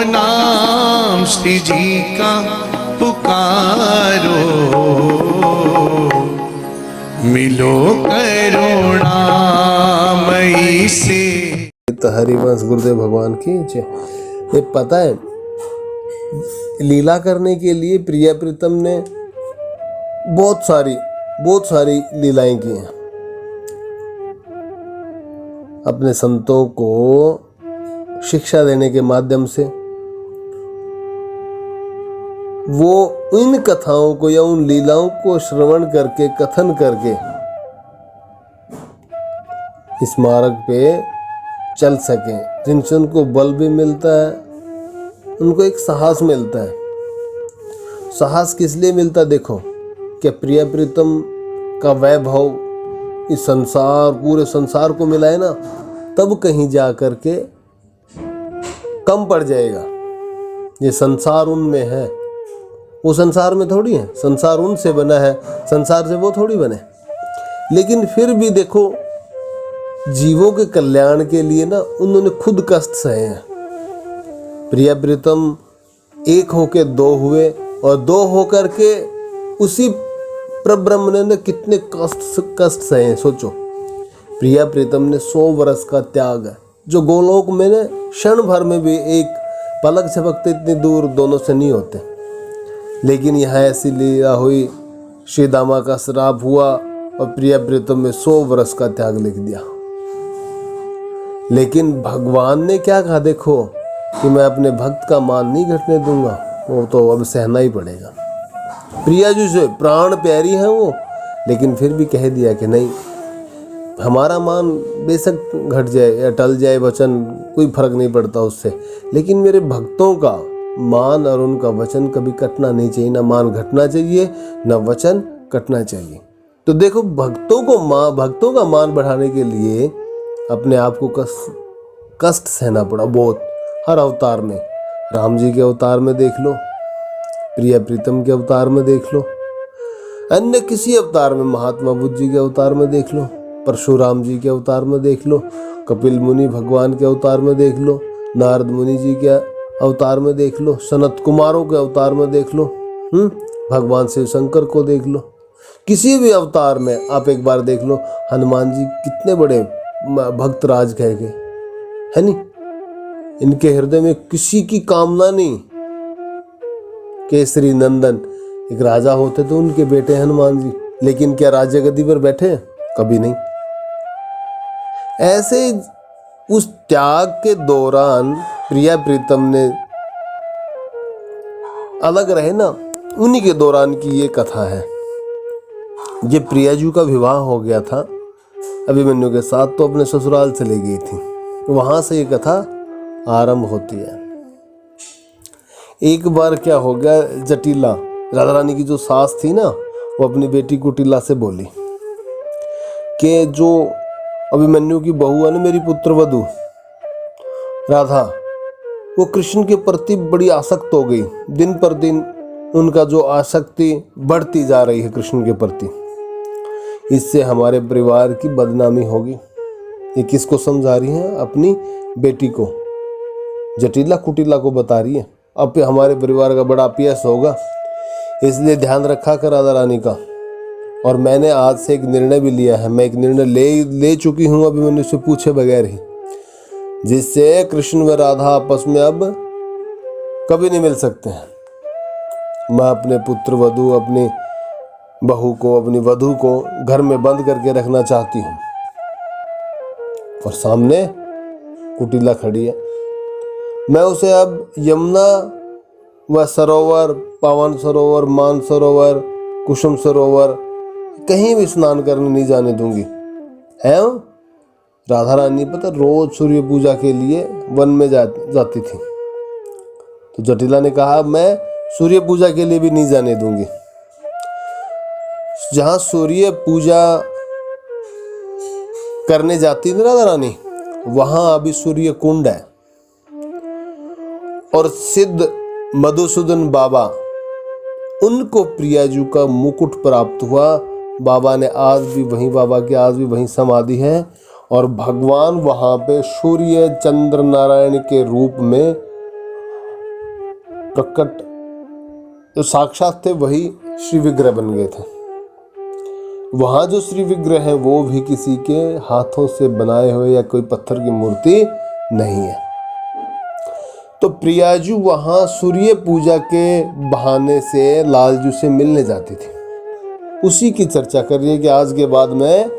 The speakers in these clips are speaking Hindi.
नाम श्री जी का पुकारो, मिलो करुणामयी से। तो हरिवंश गुरुदेव भगवान की जय। ये पता है, लीला करने के लिए प्रिया प्रीतम ने बहुत सारी लीलाएं की हैं। अपने संतों को शिक्षा देने के माध्यम से वो इन कथाओं को या उन लीलाओं को श्रवण करके, कथन करके इस मार्ग पे चल सकें, जिनसे उनको बल भी मिलता है, उनको एक साहस मिलता है। साहस किस लिए मिलता है? देखो क्या प्रिया प्रीतम का वैभव इस संसार, पूरे संसार को मिला है ना, तब कहीं जा कर के कम पड़ जाएगा। ये संसार उनमें है, वो संसार में थोड़ी है। संसार उनसे बना है, संसार से वो थोड़ी बने। लेकिन फिर भी देखो, जीवों के कल्याण के लिए ना उन्होंने खुद कष्ट सहे हैं। प्रिया प्रीतम एक होके दो हुए, और दो होकर के उसी परब्रह्म ने कितने कष्ट सहे हैं। सोचो, प्रिया प्रीतम ने 100 वर्ष का त्याग है, जो गोलोक में ने क्षण भर में भी एक पलक झपकते इतनी दूर दोनों से नहीं होते। लेकिन यहाँ ऐसी लीला हुई, श्री दामा का श्राप हुआ और प्रिया प्रीतम में 100 वर्ष का त्याग लिख दिया। लेकिन भगवान ने क्या कहा? देखो कि मैं अपने भक्त का मान नहीं घटने दूंगा, वो तो अब सहना ही पड़ेगा। प्रिया जी से प्राण प्यारी है वो, लेकिन फिर भी कह दिया कि नहीं, हमारा मान बेशक घट जाए या टल जाए वचन, कोई फर्क नहीं पड़ता उससे, लेकिन मेरे भक्तों का मान और उनका वचन कभी कटना नहीं चाहिए। ना मान घटना चाहिए, ना वचन कटना चाहिए। तो देखो, भक्तों का मान बढ़ाने के लिए अपने आप को कष्ट सहना पड़ा बहुत, हर अवतार में। राम जी के अवतार में देख लो, प्रिया प्रीतम के अवतार में देख लो, अन्य किसी अवतार में, महात्मा बुद्ध जी के अवतार में देख लो, परशुराम जी के अवतार में देख लो, कपिल मुनि भगवान के अवतार में देख लो, नारद मुनि जी के अवतार में देख लो, सनत कुमारों के अवतार में देख लो, भगवान शिव शंकर को देख लो। किसी भी अवतार में आप एक बार देख लो, हनुमान जी कितने बड़े भक्त राज कह गए, है नहीं? इनके हृदय में किसी की कामना नहीं। केसरी नंदन एक राजा होते तो उनके बेटे हनुमान जी, लेकिन क्या राज्य गद्दी पर बैठे? कभी नहीं। ऐसे उस त्याग के दौरान प्रिया प्रीतम ने अलग रहे ना, उन्हीं के दौरान की ये कथा है। ये प्रिया जी का विवाह हो गया था अभिमन्यु के साथ, तो अपने ससुराल चली गई थी, वहां से ये कथा आरंभ होती है। एक बार क्या हो गया, जटिला राधा रानी की जो सास थी ना, वो अपनी बेटी कुटिला से बोली कि जो अभिमन्यु की बहू है ना, मेरी पुत्र वधू राधा, वो कृष्ण के प्रति बड़ी आसक्त हो गई। दिन पर दिन उनका जो आसक्ति बढ़ती जा रही है कृष्ण के प्रति, इससे हमारे परिवार की बदनामी होगी। ये किसको समझा रही है? अपनी बेटी को, जटिला कुटिला को बता रही है। अब हमारे परिवार का बड़ा अपयश होगा, इसलिए ध्यान रखा कर राधा रानी का। और मैंने आज से एक निर्णय भी लिया है, मैं एक निर्णय ले चुकी हूँ अभिमन्यु से पूछे बगैर ही, जिससे कृष्ण व राधा आपस में अब कभी नहीं मिल सकते हैं। मैं अपने पुत्र वधू, अपनी बहू को, अपनी वधू को घर में बंद करके रखना चाहती हूँ। और सामने कुटिला खड़ी है, मैं उसे अब यमुना व सरोवर, पावन सरोवर, मान सरोवर, कुसुम सरोवर, कहीं भी स्नान करने नहीं जाने दूंगी। है राधा रानी पता रोज सूर्य पूजा के लिए वन में जाती थी। तो जटिला ने कहा, मैं सूर्य पूजा के लिए भी नहीं जाने दूंगी। जहां सूर्य पूजा करने जाती थी राधा रानी, वहां अभी सूर्य कुंड है, और सिद्ध मधुसूदन बाबा, उनको प्रिया जी का मुकुट प्राप्त हुआ। बाबा ने आज भी वहीं, बाबा की आज भी वहीं समाधि है, और भगवान वहां पे सूर्य चंद्र नारायण के रूप में प्रकट जो साक्षात थे वही श्री विग्रह बन गए थे। वहाँ जो श्री विग्रह है वो भी किसी के हाथों से बनाए हुए या कोई पत्थर की मूर्ति नहीं है। तो प्रियाजू वहाँ सूर्य पूजा के बहाने से लालजू से मिलने जाती थी। उसी की चर्चा कर रही है कि आज के बाद मैं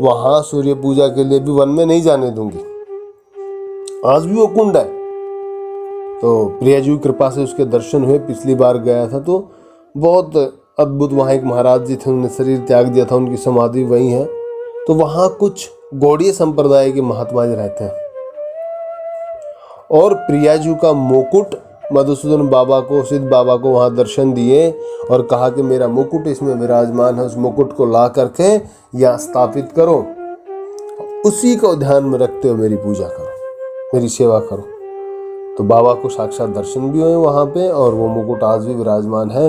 वहाँ सूर्य पूजा के लिए भी वन में नहीं जाने दूंगी। आज भी वो कुंड है। तो प्रियाजू की कृपा से उसके दर्शन हुए। पिछली बार गया था तो बहुत अद्भुत, वहाँ एक महाराज जी थे, उन्होंने शरीर त्याग दिया था, उनकी समाधि वहीं है। तो वहाँ कुछ गौड़ीय संप्रदाय के महात्मा जी रहते हैं। और प्रियाजू का मुकुट मधुसूदन बाबा को, सिद्ध बाबा को वहाँ दर्शन दिए और कहा कि मेरा मुकुट इसमें विराजमान है, उस मुकुट को ला करके यहाँ स्थापित करो, उसी को ध्यान में रखते हुए मेरी पूजा करो, मेरी सेवा करो। तो बाबा को साक्षात दर्शन भी हुए वहाँ पे और वो मुकुट आज भी विराजमान है।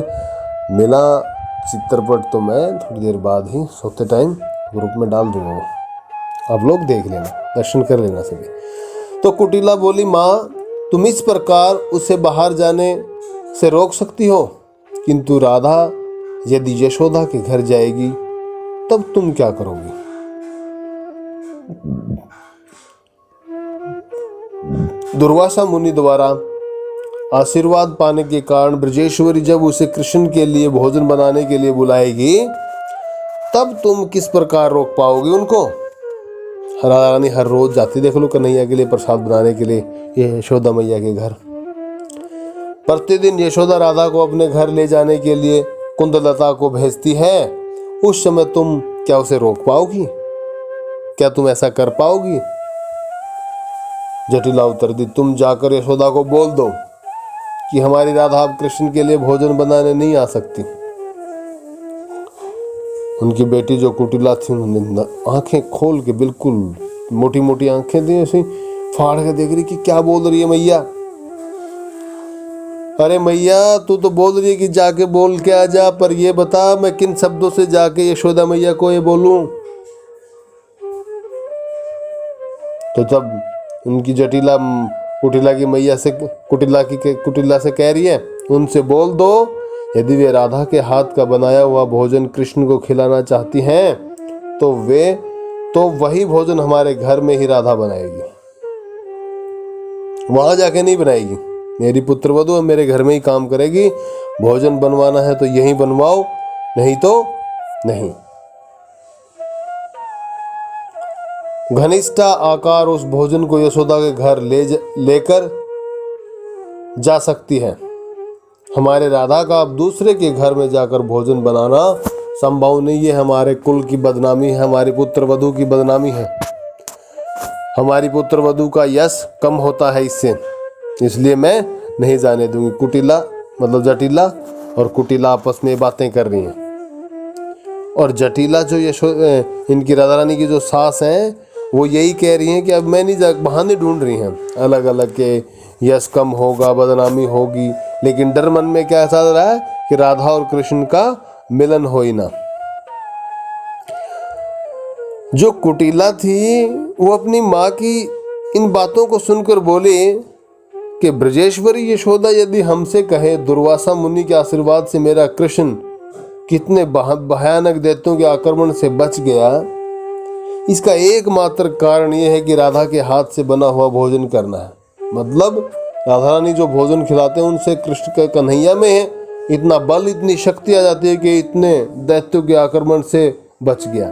मिला चित्रपट तो मैं थोड़ी देर बाद ही सोते टाइम ग्रुप में डाल दूंगा, वो आप लोग देख लेना, दर्शन कर लेना सभी। तो कुटिला बोली, माँ तुम इस प्रकार उसे बाहर जाने से रोक सकती हो, किंतु राधा यदि यशोदा के घर जाएगी तब तुम क्या करोगी? दुर्वासा मुनि द्वारा आशीर्वाद पाने के कारण ब्रजेश्वरी जब उसे कृष्ण के लिए भोजन बनाने के लिए बुलाएगी तब तुम किस प्रकार रोक पाओगे उनको? राधा रानी हर रोज जाती, देख लो, कन्हैया के लिए प्रसाद बनाने के लिए ये यशोदा मैया के घर। प्रतिदिन यशोदा राधा को अपने घर ले जाने के लिए कुंदलता को भेजती है। उस समय तुम क्या उसे रोक पाओगी? क्या तुम ऐसा कर पाओगी? जटिला उत्तर दी, तुम जाकर यशोदा को बोल दो कि हमारी राधा अब कृष्ण के लिए भोजन बनाने नहीं आ सकती। उनकी बेटी जो कुटिला थी, उन्होंने आंखें खोल के, बिल्कुल मोटी मोटी आंखें दी, ऐसी फाड़ के देख रही कि क्या बोल रही है मैया। अरे मैया तू तो बोल रही है कि जाके बोल के आ जा, पर ये बता मैं किन शब्दों से जाके यशोदा मैया को ये बोलूं? तो जब उनकी जटिला कुटिला की मैया से कुटिला से कह रही है, उनसे बोल दो यदि वे राधा के हाथ का बनाया हुआ भोजन कृष्ण को खिलाना चाहती हैं तो वही भोजन हमारे घर में ही राधा बनाएगी, वहां जाके नहीं बनाएगी। मेरी पुत्रवधू मेरे घर में ही काम करेगी। भोजन बनवाना है तो यहीं बनवाओ, नहीं तो नहीं। घनिष्ठा आकार उस भोजन को यशोदा के घर लेकर जा सकती है। हमारे राधा का अब दूसरे के घर में जाकर भोजन बनाना संभव नहीं है। हमारे कुल की बदनामी है, हमारी पुत्रवधू की बदनामी है, हमारी पुत्रवधू का यश कम होता है इससे, इसलिए मैं नहीं जाने दूंगी। कुटिला मतलब जटिला और कुटिला आपस में बातें कर रही हैं। और जटिला जो इनकी राधा रानी की जो सास हैं वो यही कह रही हैं कि अब मैं नहीं जा, बहाने ढूंढ रही हैं अलग अलग के, यश कम होगा, बदनामी होगी, लेकिन डर मन में क्या चल रहा है कि राधा और कृष्ण का मिलन हो ही ना। जो कुटिला थी वो अपनी माँ की इन बातों को सुनकर बोली कि ब्रजेश्वरी यशोदा यदि हमसे कहे दुर्वासा मुनि के आशीर्वाद से मेरा कृष्ण कितने भयानक दैत्यों के आक्रमण से बच गया, इसका एकमात्र कारण यह है कि राधा के हाथ से बना हुआ भोजन करना है। मतलब राधा रानी जो भोजन खिलाते हैं उनसे कृष्ण के कन्हैया में है इतना बल, इतनी शक्ति आ जाती है कि इतने दैत्यों के आक्रमण से बच गया।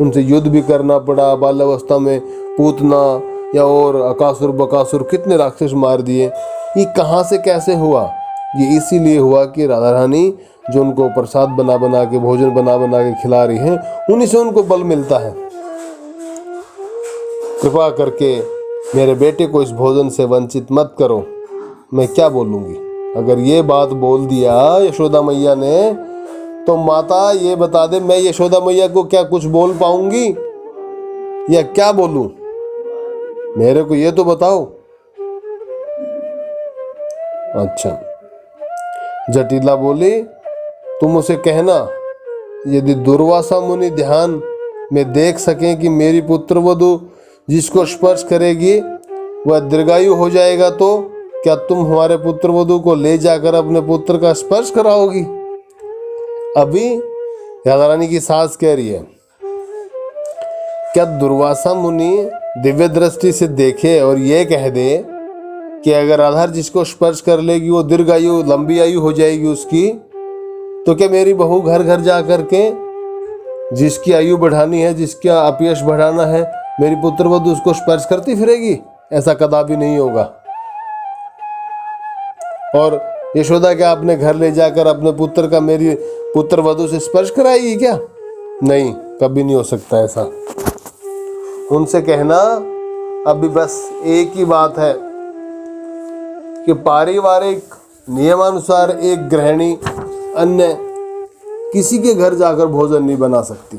उनसे युद्ध भी करना पड़ा, बाल्यावस्था में पूतना या और अकासुर बकासुर कितने राक्षस मार दिए। ये कहाँ से कैसे हुआ? ये इसीलिए हुआ कि राधा रानी जो उनको प्रसाद बना बना के, भोजन बना बना के खिला रही हैं, उन्हीं से उनको बल मिलता है। कृपा करके मेरे बेटे को इस भोजन से वंचित मत करो। मैं क्या बोलूँगी? अगर ये बात बोल दिया यशोदा मैया ने तो माता ये बता दे, मैं यशोदा मैया को क्या कुछ बोल पाऊंगी या क्या बोलूं? मेरे को ये तो बताओ। अच्छा, जटिला बोली, तुम उसे कहना यदि दुर्वासा मुनि ध्यान में देख सकें कि मेरी पुत्रवधू जिसको स्पर्श करेगी वह दीर्घायु हो जाएगा तो क्या तुम हमारे पुत्र वधू को ले जाकर अपने पुत्र का स्पर्श कराओगी? अभी राधा रानी की सास कह रही है, क्या दुर्वासा मुनि दिव्य दृष्टि से देखे और ये कह दे कि अगर राधा जिसको स्पर्श कर लेगी वो दीर्घायु लंबी आयु हो जाएगी उसकी, तो क्या मेरी बहू घर घर जा करके जिसकी आयु बढ़ानी है, जिसका अपयश बढ़ाना है, मेरी पुत्र वधू उसको स्पर्श करती फिरेगी? ऐसा कदापि नहीं होगा। और यशोदा क्या अपने घर ले जाकर अपने पुत्र का मेरी पुत्र वधू से स्पर्श कराएगी क्या? नहीं, कभी नहीं हो सकता ऐसा। उनसे कहना अभी बस एक ही बात है कि पारिवारिक नियमानुसार एक गृहिणी अन्य किसी के घर जाकर भोजन नहीं बना सकती।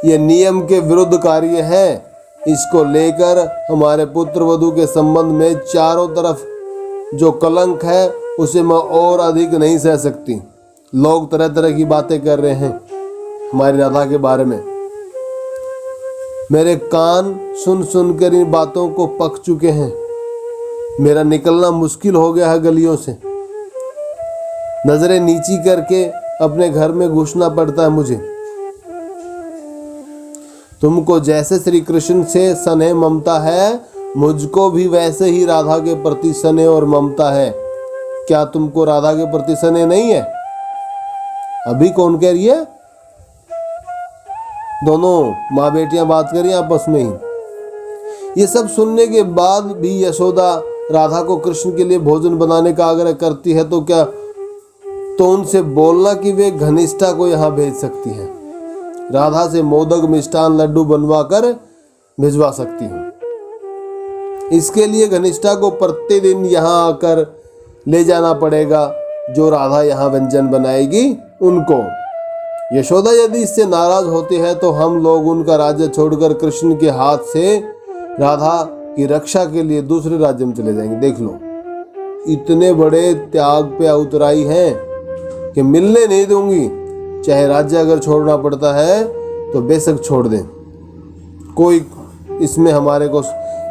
ये नियम के विरुद्ध कार्य है। इसको लेकर हमारे पुत्र वधू के संबंध में चारों तरफ जो कलंक है उसे मैं और अधिक नहीं सह सकती। लोग तरह तरह की बातें कर रहे हैं हमारी राधा के बारे में। मेरे कान सुन सुनकर इन बातों को पक चुके हैं। मेरा निकलना मुश्किल हो गया है गलियों से। नजरें नीची करके अपने घर में घुसना पड़ता है मुझे। तुमको जैसे श्री कृष्ण से स्नेह ममता है, मुझको भी वैसे ही राधा के प्रति स्नेह और ममता है। क्या तुमको राधा के प्रति स्नेह नहीं है? अभी कौन कह रही है? दोनों माँ बेटियां बात करिए आपस में ही। ये सब सुनने के बाद भी यशोदा राधा को कृष्ण के लिए भोजन बनाने का आग्रह करती है, तो उनसे बोलना कि वे घनिष्ठा को यहाँ भेज सकती हैं। राधा से मोदक मिष्ठान लड्डू बनवा कर भिजवा सकती हैं। इसके लिए घनिष्ठा को प्रतिदिन यहाँ आकर ले जाना पड़ेगा। जो राधा यहाँ व्यंजन बनाएगी उनको। यशोदा यदि इससे नाराज होती है तो हम लोग उनका राज्य छोड़कर कृष्ण के हाथ से राधा की रक्षा के लिए दूसरे राज्य में चले जाएंगे। देख लो, इतने बड़े त्याग पे उतराई हैं कि मिलने नहीं दूंगी। चाहे राज्य अगर छोड़ना पड़ता है तो बेशक छोड़ दें, कोई इसमें हमारे को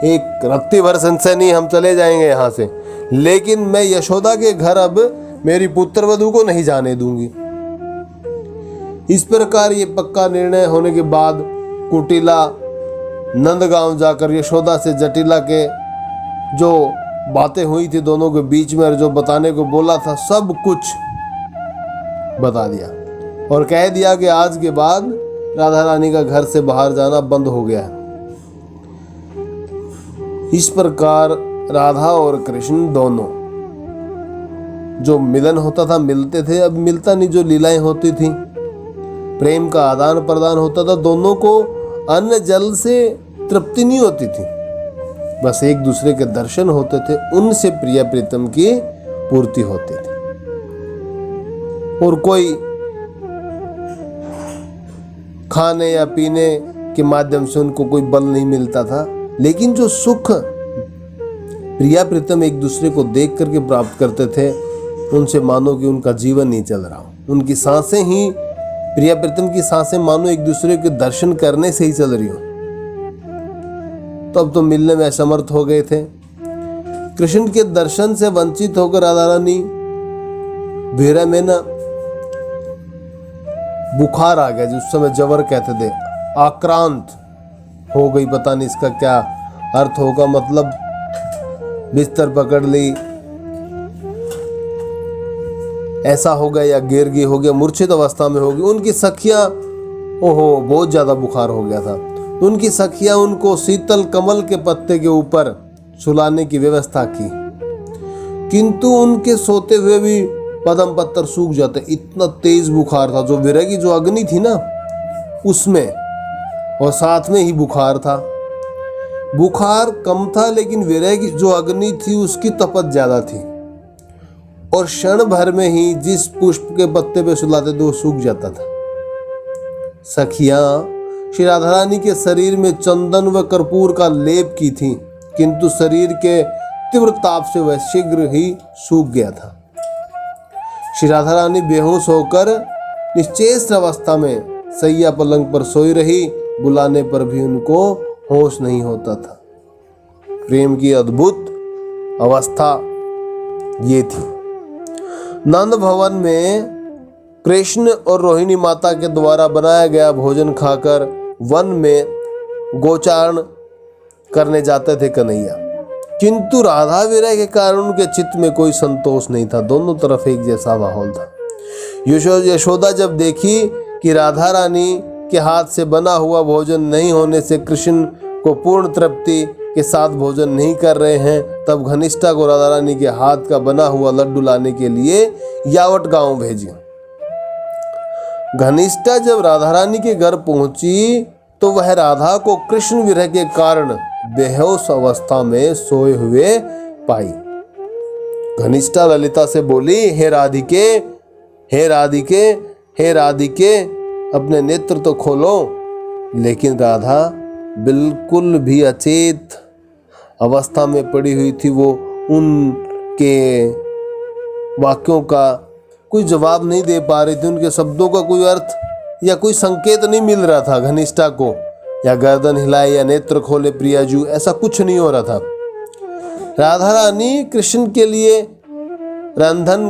एक रत्ती भर संशय नहीं, हम चले जाएंगे यहाँ से। लेकिन मैं यशोदा के घर अब मेरी पुत्र वधू को नहीं जाने दूंगी। इस प्रकार ये पक्का निर्णय होने के बाद कुटिला नंदगांव जाकर यशोदा से जटिला के जो बातें हुई थी दोनों के बीच में और जो बताने को बोला था सब कुछ बता दिया और कह दिया कि आज के बाद राधा रानी का घर से बाहर जाना बंद हो गया है। इस प्रकार राधा और कृष्ण दोनों जो मिलन होता था मिलते थे, अब मिलता नहीं। जो लीलाएं होती थी, प्रेम का आदान प्रदान होता था, दोनों को अन्न जल से तृप्ति नहीं होती थी, बस एक दूसरे के दर्शन होते थे, उनसे प्रिय प्रीतम की पूर्ति होती थी। और कोई खाने या पीने के माध्यम से उनको कोई बल नहीं मिलता था, लेकिन जो सुख प्रिया प्रीतम एक दूसरे को देख करके प्राप्त करते थे, उनसे मानो कि उनका जीवन नहीं चल रहा हो। उनकी सांसें ही, प्रिया प्रीतम की सांसें मानो एक दूसरे के दर्शन करने से ही चल रही हो। तब तो मिलने में असमर्थ हो गए थे। कृष्ण के दर्शन से वंचित होकर राधा रानी भेरा में ना बुखार आ गया, जिस समय जवर कहते थे, आक्रांत हो गई। पता नहीं इसका क्या अर्थ होगा, मतलब बिस्तर पकड़ ली, ऐसा हो गया, या गिर गई हो गया, मूर्छित अवस्था में हो गई। उनकी सखियां, ओहो बहुत ज्यादा बुखार हो गया था। उनकी सखियां उनको शीतल कमल के पत्ते के ऊपर सुलाने की व्यवस्था की, किंतु उनके सोते हुए भी पदम पत्तर सूख जाते, इतना तेज बुखार था। जो विरगी जो अग्नि थी ना उसमें, और साथ में ही बुखार था। बुखार कम था लेकिन विरगी जो अग्नि थी उसकी तपत ज्यादा थी, और क्षण भर में ही जिस पुष्प के पत्ते पे सुलाते थे वो सूख जाता था। सखियां श्री राधा रानी के शरीर में चंदन व कर्पूर का लेप की थी, किंतु शरीर के तीव्र ताप से वह शीघ्र ही सूख गया था। श्री राधा रानी बेहोश होकर निश्चेष्ट अवस्था में सैया पलंग पर सोई रही, बुलाने पर भी उनको होश नहीं होता था। प्रेम की अद्भुत अवस्था ये थी। नंद भवन में कृष्ण और रोहिणी माता के द्वारा बनाया गया भोजन खाकर वन में गोचारण करने जाते थे कन्हैया, किंतु राधा विरह के कारण उनके चित्त में कोई संतोष नहीं था। दोनों तरफ एक जैसा माहौल था। यशोदा जब देखी कि राधा रानी के हाथ से बना हुआ भोजन नहीं होने से कृष्ण को पूर्ण तृप्ति के साथ भोजन नहीं कर रहे हैं, तब घनिष्ठा को राधा रानी के हाथ का बना हुआ लड्डू लाने के लिए यावट गांव भेजी। घनिष्ठा जब राधा रानी के घर पहुंची तो वह राधा को कृष्ण विरह के कारण बेहोश अवस्था में सोए हुए पाई। घनिष्ठा ललिता से बोली, हे राधिके, हे राधिके, हे राधिके, अपने नेत्र तो खोलो। लेकिन राधा बिल्कुल भी अचेत अवस्था में पड़ी हुई थी। वो उनके वाक्यों का कोई जवाब नहीं दे पा रही थी। उनके शब्दों का कोई अर्थ या कोई संकेत नहीं मिल रहा था घनिष्ठा को, या गर्दन हिलाए या नेत्र खोले प्रियाजू, ऐसा कुछ नहीं हो रहा था। राधा रानी कृष्ण के लिए रंधन,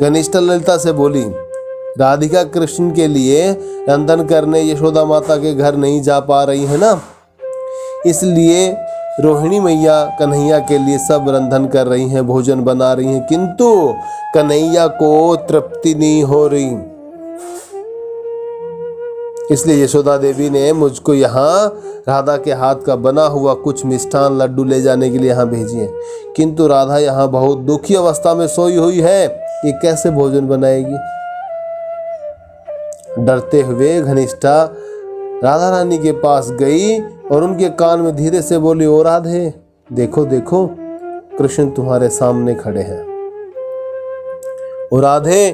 घनिष्ठा ललिता से बोली, राधिका कृष्ण के लिए रंधन करने यशोदा माता के घर नहीं जा पा रही है ना, इसलिए रोहिणी मैया कन्हैया के लिए सब रंधन कर रही हैं, भोजन बना रही हैं, किंतु कन्हैया को तृप्ति नहीं हो रही। इसलिए यशोदा देवी ने मुझको यहाँ राधा के हाथ का बना हुआ कुछ मिष्ठान लड्डू ले जाने के लिए यहाँ भेजी है, किंतु राधा यहाँ बहुत दुखी अवस्था में सोई हुई है, ये कैसे भोजन बनाएगी। डरते हुए घनिष्ठा राधा रानी के पास गई और उनके कान में धीरे से बोली, ओ राधे, देखो देखो कृष्ण तुम्हारे सामने खड़े हैं। ओ राधे,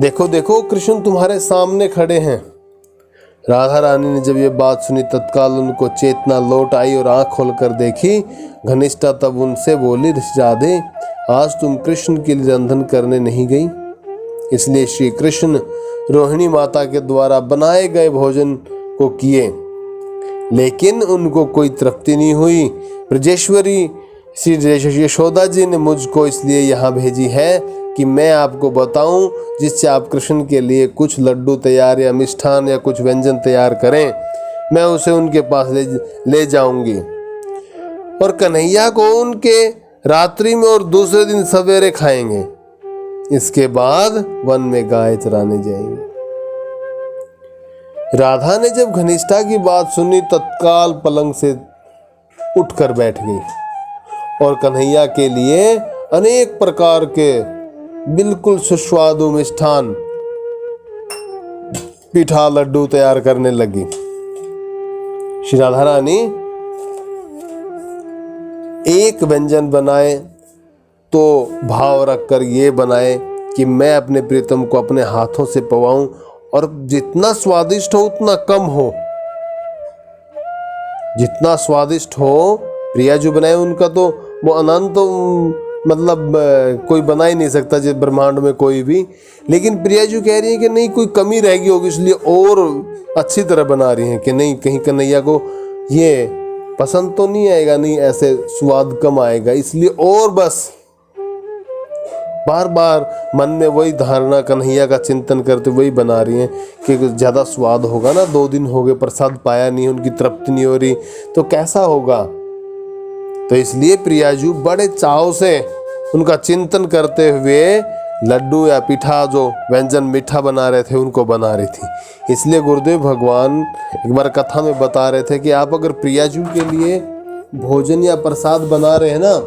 देखो देखो कृष्ण तुम्हारे सामने खड़े हैं। राधा रानी ने जब ये बात सुनी तत्काल उनको चेतना लौट आई और आंख खोलकर देखी। घनिष्ठा तब उनसे बोली, राधे, आज तुम कृष्ण के लिए रंधन करने नहीं गई। इसलिए श्री कृष्ण रोहिणी माता के द्वारा बनाए गए भोजन को किए, लेकिन उनको कोई तृप्ति नहीं हुई। ब्रजेश्वरी श्री यशोदा जी ने मुझको इसलिए यहाँ भेजी है कि मैं आपको बताऊं, जिससे आप कृष्ण के लिए कुछ लड्डू तैयार या मिष्ठान या कुछ व्यंजन तैयार करें। मैं उसे उनके पास ले जाऊंगी और कन्हैया को उनके रात्रि में और दूसरे दिन सवेरे खाएंगे। इसके बाद वन में गाय चराने जाएंगे। राधा ने जब घनिष्ठा की बात सुनी तत्काल पलंग से उठकर बैठ गई और कन्हैया के लिए अनेक प्रकार के बिल्कुल सुस्वादु मिष्ठान पीठा लड्डू तैयार करने लगी। श्री राधा रानी एक व्यंजन बनाए तो भाव रखकर ये बनाए कि मैं अपने प्रीतम को अपने हाथों से पवाऊं और जितना स्वादिष्ट हो उतना कम हो, जितना स्वादिष्ट हो। प्रिया जो बनाए उनका तो वो अनंत, मतलब कोई बना ही नहीं सकता जिस ब्रह्मांड में कोई भी। लेकिन प्रिया जी कह रही है कि नहीं, कोई कमी रह गई होगी, इसलिए और अच्छी तरह बना रही हैं कि नहीं कहीं कन्हैया को ये पसंद तो नहीं आएगा, नहीं ऐसे स्वाद कम आएगा, इसलिए और बस बार बार मन में वही धारणा, कन्हैया का चिंतन करते वही बना रही हैं कि ज़्यादा स्वाद होगा ना, 2 दिन हो गए प्रसाद पाया नहीं, उनकी तृप्ति नहीं हो रही तो कैसा होगा। तो इसलिए प्रियाजू बड़े चाव से उनका चिंतन करते हुए लड्डू या पीठा जो व्यंजन मीठा बना रहे थे उनको बना रही थी। इसलिए गुरुदेव भगवान एक बार कथा में बता रहे थे कि आप अगर प्रियाजू के लिए भोजन या प्रसाद बना रहे हैं ना,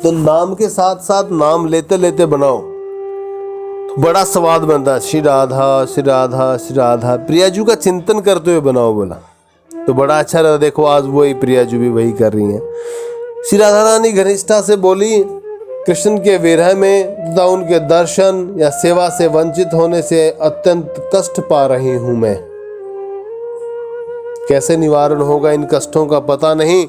तो नाम के साथ साथ नाम लेते लेते बनाओ तो बड़ा स्वाद बनता है। श्री राधा श्री राधा श्री राधा, प्रियाजू का चिंतन करते हुए बनाओ बोला तो बड़ा अच्छा रहा। देखो आज वही प्रियाजू भी वही कर रही हैं। श्री राधा रानी घनिष्ठा से बोली, कृष्ण के विरह में तथा उनके दर्शन या सेवा से वंचित होने से अत्यंत कष्ट पा रही हूं मैं। कैसे निवारण होगा इन कष्टों का पता नहीं।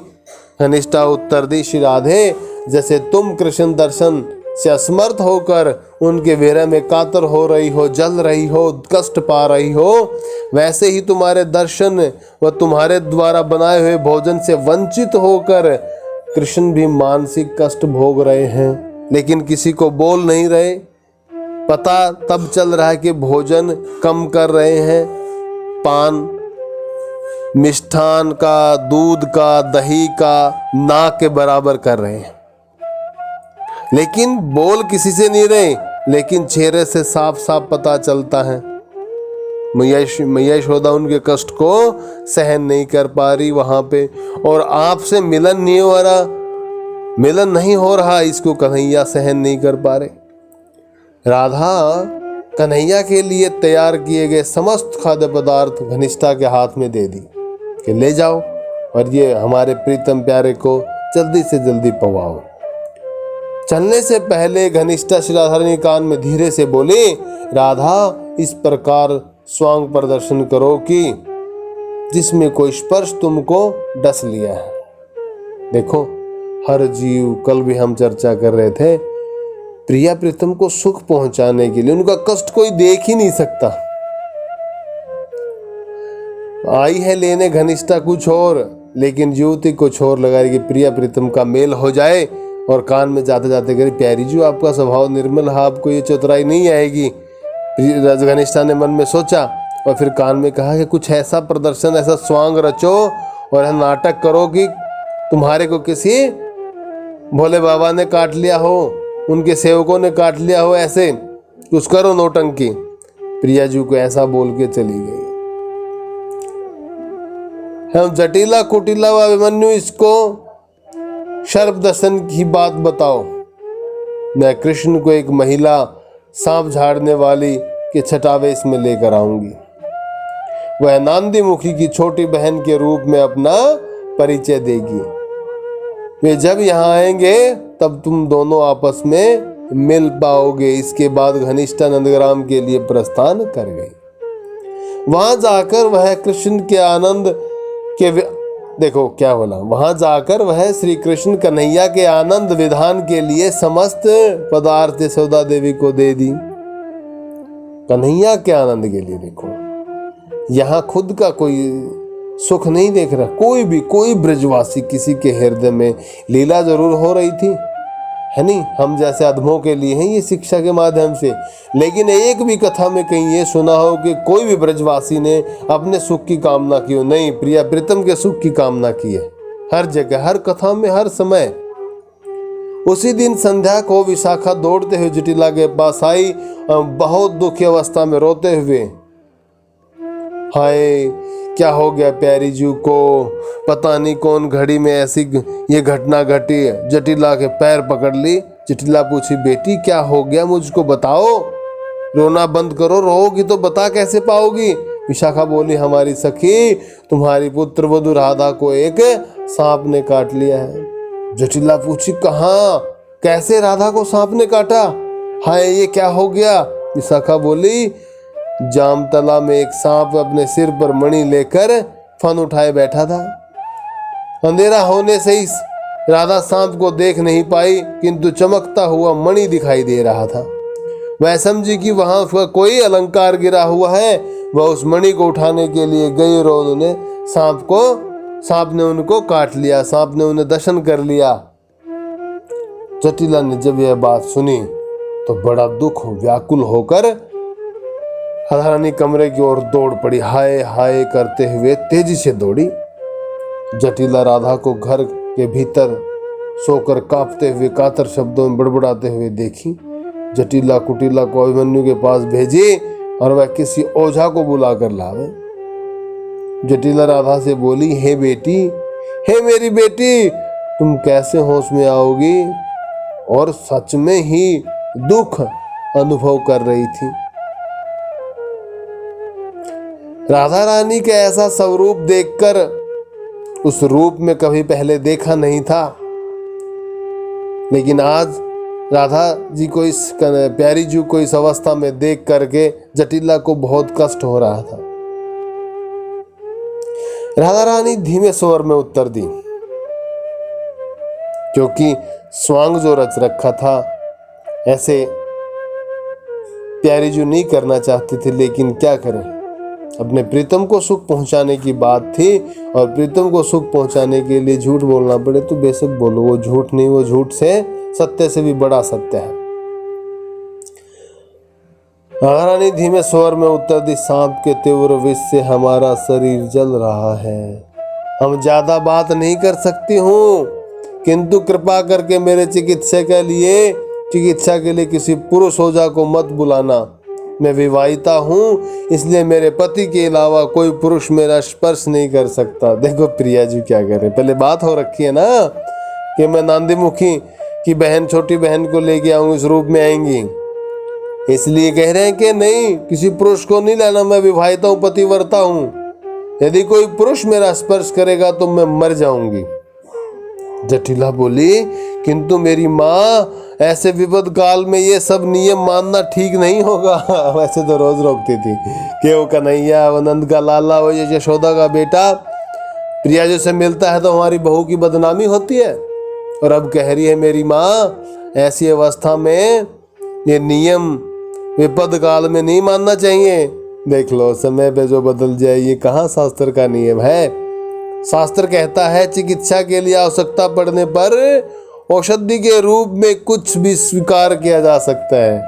घनिष्ठा उत्तर दी, श्री राधे, जैसे तुम कृष्ण दर्शन से असमर्थ होकर उनके विरह में कातर हो रही हो, जल रही हो, कष्ट पा रही हो, वैसे ही तुम्हारे दर्शन व तुम्हारे द्वारा बनाए हुए भोजन से वंचित होकर कृष्ण भी मानसिक कष्ट भोग रहे हैं, लेकिन किसी को बोल नहीं रहे। पता तब चल रहा है कि भोजन कम कर रहे हैं, पान मिष्ठान का, दूध का, दही का ना के बराबर कर रहे हैं, लेकिन बोल किसी से नहीं रहे। लेकिन चेहरे से साफ साफ पता चलता है मैया यशोदा उनके कष्ट को सहन नहीं कर पा रही वहां पे, और आपसे मिलन नहीं हो रहा, इसको कन्हैया सहन नहीं कर पा रहे। राधा कन्हैया के लिए तैयार किए गए समस्त खाद्य पदार्थ घनिष्ठा के हाथ में दे दी कि ले जाओ और ये हमारे प्रीतम प्यारे को जल्दी से जल्दी पवाओ। चलने से पहले घनिष्ठा श्री राधारानी कान में धीरे से बोले, राधा इस प्रकार स्वांग प्रदर्शन करो कि जिसमें कोई स्पर्श तुमको डस लिया है। देखो हर जीव, कल भी हम चर्चा कर रहे थे, प्रिया प्रीतम को सुख पहुंचाने के लिए उनका कष्ट कोई देख ही नहीं सकता। आई है लेने घनिष्ठा कुछ और, लेकिन युवती कुछ और लगा रही कि प्रिया प्रीतम का मेल हो जाए, और कान में जाते जाते करी, प्यारी जी आपका स्वभाव निर्मल है, आपको ये चतुराई नहीं आएगी। घनिष्ठा ने मन में सोचा और फिर कान में कहा कि कुछ ऐसा प्रदर्शन, ऐसा स्वांग रचो और नाटक करो कि तुम्हारे को किसी भोले बाबा ने काट लिया हो, उनके सेवकों ने काट लिया हो, ऐसे कुछ करो नौटंकी। प्रिया जी को ऐसा बोल के चली गई। हम जटिला कुटिला व अभिमन्यु, इसको शर्प दर्शन की बात बताओ। मैं कृष्ण को एक महिला सांप झाड़ने वाली के छटावेश में लेकर आऊंगी। वह नांदी मुखी की छोटी बहन के रूप में अपना परिचय देगी। वे जब यहाँ आएंगे तब तुम दोनों आपस में मिल पाओगे। इसके बाद घनिष्ठा नंदग्राम के लिए प्रस्थान कर गई। वहां जाकर वह कृष्ण के आनंद के देखो क्या बोला, वहां जाकर वह श्री कृष्ण कन्हैया के आनंद विधान के लिए समस्त पदार्थ यशोदा देवी को दे दी। कन्हैया के आनंद के लिए। देखो यहाँ खुद का कोई सुख नहीं देख रहा, कोई ब्रजवासी किसी के हृदय में लीला जरूर हो रही थी, है नहीं। हम जैसे अधमों के लिए हैं ये शिक्षा के माध्यम से, लेकिन एक भी कथा में कहीं ये सुना हो कि कोई भी ब्रजवासी ने अपने सुख की कामना की हो। नहीं, प्रिया प्रीतम के सुख की कामना की है हर जगह, हर कथा में, हर समय। उसी दिन संध्या को विशाखा दौड़ते हुए जटिला के पास आई, बहुत दुखी अवस्था में रोते हुए। हाय क्या हो गया प्यारी जी को, पता नहीं कौन घड़ी में ऐसी ये घटना घटी। जटिला के पैर पकड़ ली। जटिला पूछी, बेटी क्या हो गया, मुझको बताओ, रोना बंद करो, रोओगी तो बता कैसे पाओगी। विशाखा बोली, हमारी सखी तुम्हारी पुत्र वधू राधा को एक सांप ने काट लिया है। जटिला पूछी, कहाँ, कैसे राधा को सांप ने काटा, हाय ये क्या हो गया। विशाखा बोली, जामतला में एक सांप अपने सिर पर मणि लेकर फन उठाए बैठा था। अंधेरा होने से ही राधा सांप को देख नहीं पाई, किंतु चमकता हुआ मणि दिखाई दे रहा था। वह समझी कि वहां कोई अलंकार गिरा हुआ है। वह उस मणि को उठाने के लिए गई और उन्होंने सांप ने उनको काट लिया, सांप ने उन्हें दर्शन कर लिया। जटिला ने जब यह बात सुनी तो बड़ा दुख व्याकुल होकर राधारानी कमरे की ओर दौड़ पड़ी। हाय हाय करते हुए तेजी से दौड़ी। जटिला राधा को घर के भीतर सोकर कांपते हुए कातर शब्दों में बड़बड़ाते हुए देखी। जटिला कुटिला को अभिमन्यु के पास भेजी और वह किसी ओझा को बुला कर लावे। जटिला राधा से बोली, हे बेटी, हे मेरी बेटी, तुम कैसे होश में आओगी। और सच में ही दुख अनुभव कर रही थी। राधा रानी के ऐसा स्वरूप देखकर उस रूप में कभी पहले देखा नहीं था, लेकिन आज राधा जी को इस प्यारी जी को इस अवस्था में देख करके जटिला को बहुत कष्ट हो रहा था। राधा रानी धीमे स्वर में उत्तर दी, क्योंकि स्वांग जो रच रखा था ऐसे प्यारी जी नहीं करना चाहती थी, लेकिन क्या करें, अपने प्रीतम को सुख पहुंचाने की बात थी और प्रीतम को सुख पहुंचाने के लिए झूठ बोलना पड़े तो बेशक बोलो, वो झूठ नहीं, वो झूठ से सत्य से भी बड़ा सत्य है। रानी धीमे स्वर में उत्तर दी, सांप के तीव्र विष से हमारा शरीर जल रहा है। हम ज्यादा बात नहीं कर सकती हूँ, किंतु कृपा करके मेरे चिकित्सा के लिए किसी पुरुष ओझा को मत बुलाना। मैं विवाहिता हूँ, इसलिए मेरे पति के अलावा कोई पुरुष मेरा स्पर्श नहीं कर सकता। देखो प्रिया जी क्या कह रहे, पहले बात हो रखी है ना कि मैं नांदीमुखी की बहन, छोटी बहन को लेके आऊंगी, इस रूप में आएंगी, इसलिए कह रहे हैं कि नहीं, किसी पुरुष को नहीं लाना, मैं विवाहिता हूँ, पतिव्रता हूँ, यदि कोई पुरुष मेरा स्पर्श करेगा तो मैं मर जाऊंगी। जटिला बोली, किंतु मेरी माँ, ऐसे विपद काल में ये सब नियम मानना ठीक नहीं होगा। वैसे तो रोज रोकती थी कि वो कन्हैया, वो नंद का लाला, वो ये यशोदा का बेटा प्रिया जी से मिलता है तो हमारी बहू की बदनामी होती है। और अब कह रही है मेरी माँ, ऐसी अवस्था में ये नियम विपद काल में नहीं मानना चाहिए। देख लो, समय पे जो बदल जाए, ये कहाँ शास्त्र का नियम है। शास्त्र कहता है चिकित्सा के लिए आवश्यकता पड़ने पर औषधि के रूप में कुछ भी स्वीकार किया जा सकता है।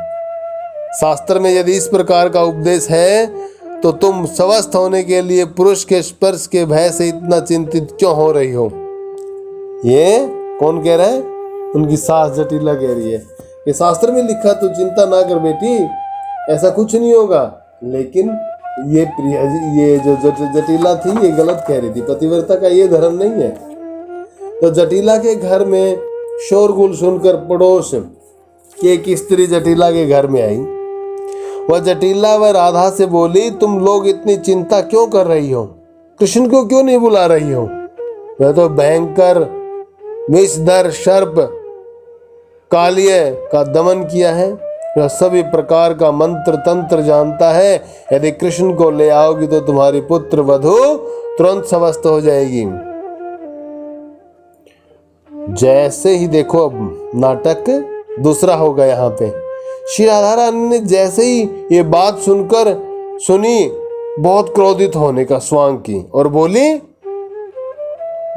शास्त्र में यदि इस प्रकार का उपदेश है तो तुम स्वस्थ होने के लिए पुरुष के स्पर्श के भय से इतना चिंतित क्यों हो रही हो। ये कौन कह रहा है? उनकी सास जटिला कह रही है कि शास्त्र में लिखा तो चिंता ना कर बेटी, ऐसा कुछ नहीं होगा। लेकिन ये प्रिया जी, ये जो जटिला थी, ये गलत कह रही थी, पतिव्रता का ये धर्म नहीं है। तो जटिला के घर में शोरगुल सुनकर पड़ोस की एक स्त्री जटिला के घर में आई। वह जटिला व राधा से बोली, तुम लोग इतनी चिंता क्यों कर रही हो? कृष्ण को क्यों नहीं बुला रही हो? वह तो भयंकर विषधर सर्प कालिय का दमन किया है, वह सभी प्रकार का मंत्र तंत्र जानता है। यदि कृष्ण को ले आओगी तो तुम्हारी पुत्र वधू तुरंत स्वस्थ हो जाएगी। जैसे ही देखो, अब नाटक दूसरा होगा यहाँ पे। श्री राधा रानी ने जैसे ही ये बात सुनी, बहुत क्रोधित होने का स्वांग की और बोली,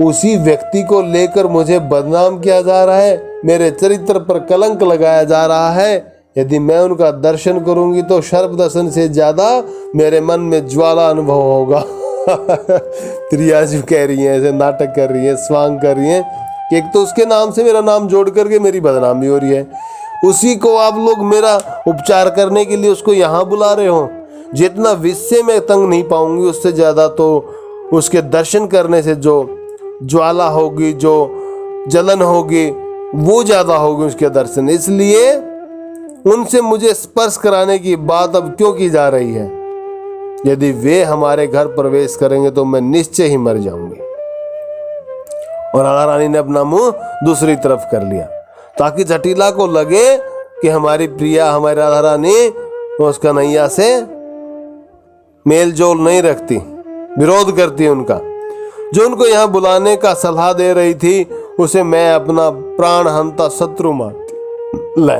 उसी व्यक्ति को लेकर मुझे बदनाम किया जा रहा है, मेरे चरित्र पर कलंक लगाया जा रहा है। यदि मैं उनका दर्शन करूंगी तो सर्प दर्शन से ज्यादा मेरे मन में ज्वाला अनुभव होगा। प्रिया जी कह रही हैं, ऐसे नाटक कर रही हैं, स्वांग कर रही हैं कि एक तो उसके नाम से मेरा नाम जोड़ करके मेरी बदनामी हो रही है, उसी को आप लोग मेरा उपचार करने के लिए उसको यहाँ बुला रहे हो। जितना विष से मैं तंग नहीं पाऊंगी, उससे ज़्यादा तो उसके दर्शन करने से जो ज्वाला होगी, जो जलन होगी, वो ज़्यादा होगी उसके दर्शन। इसलिए उनसे मुझे स्पर्श कराने की बात अब क्यों की जा रही है? यदि वे हमारे घर प्रवेश करेंगे तो मैं निश्चय ही मर जाऊंगी। और राधा रानी ने अपना मुंह दूसरी तरफ कर लिया ताकि जटिला को लगे कि हमारी प्रिया, हमारी राधा रानी उस कन्हैया से मेल जोल नहीं रखती, विरोध करती उनका। जो उनको यहाँ बुलाने का सलाह दे रही थी उसे मैं अपना प्राण हंता शत्रु मानती। ले,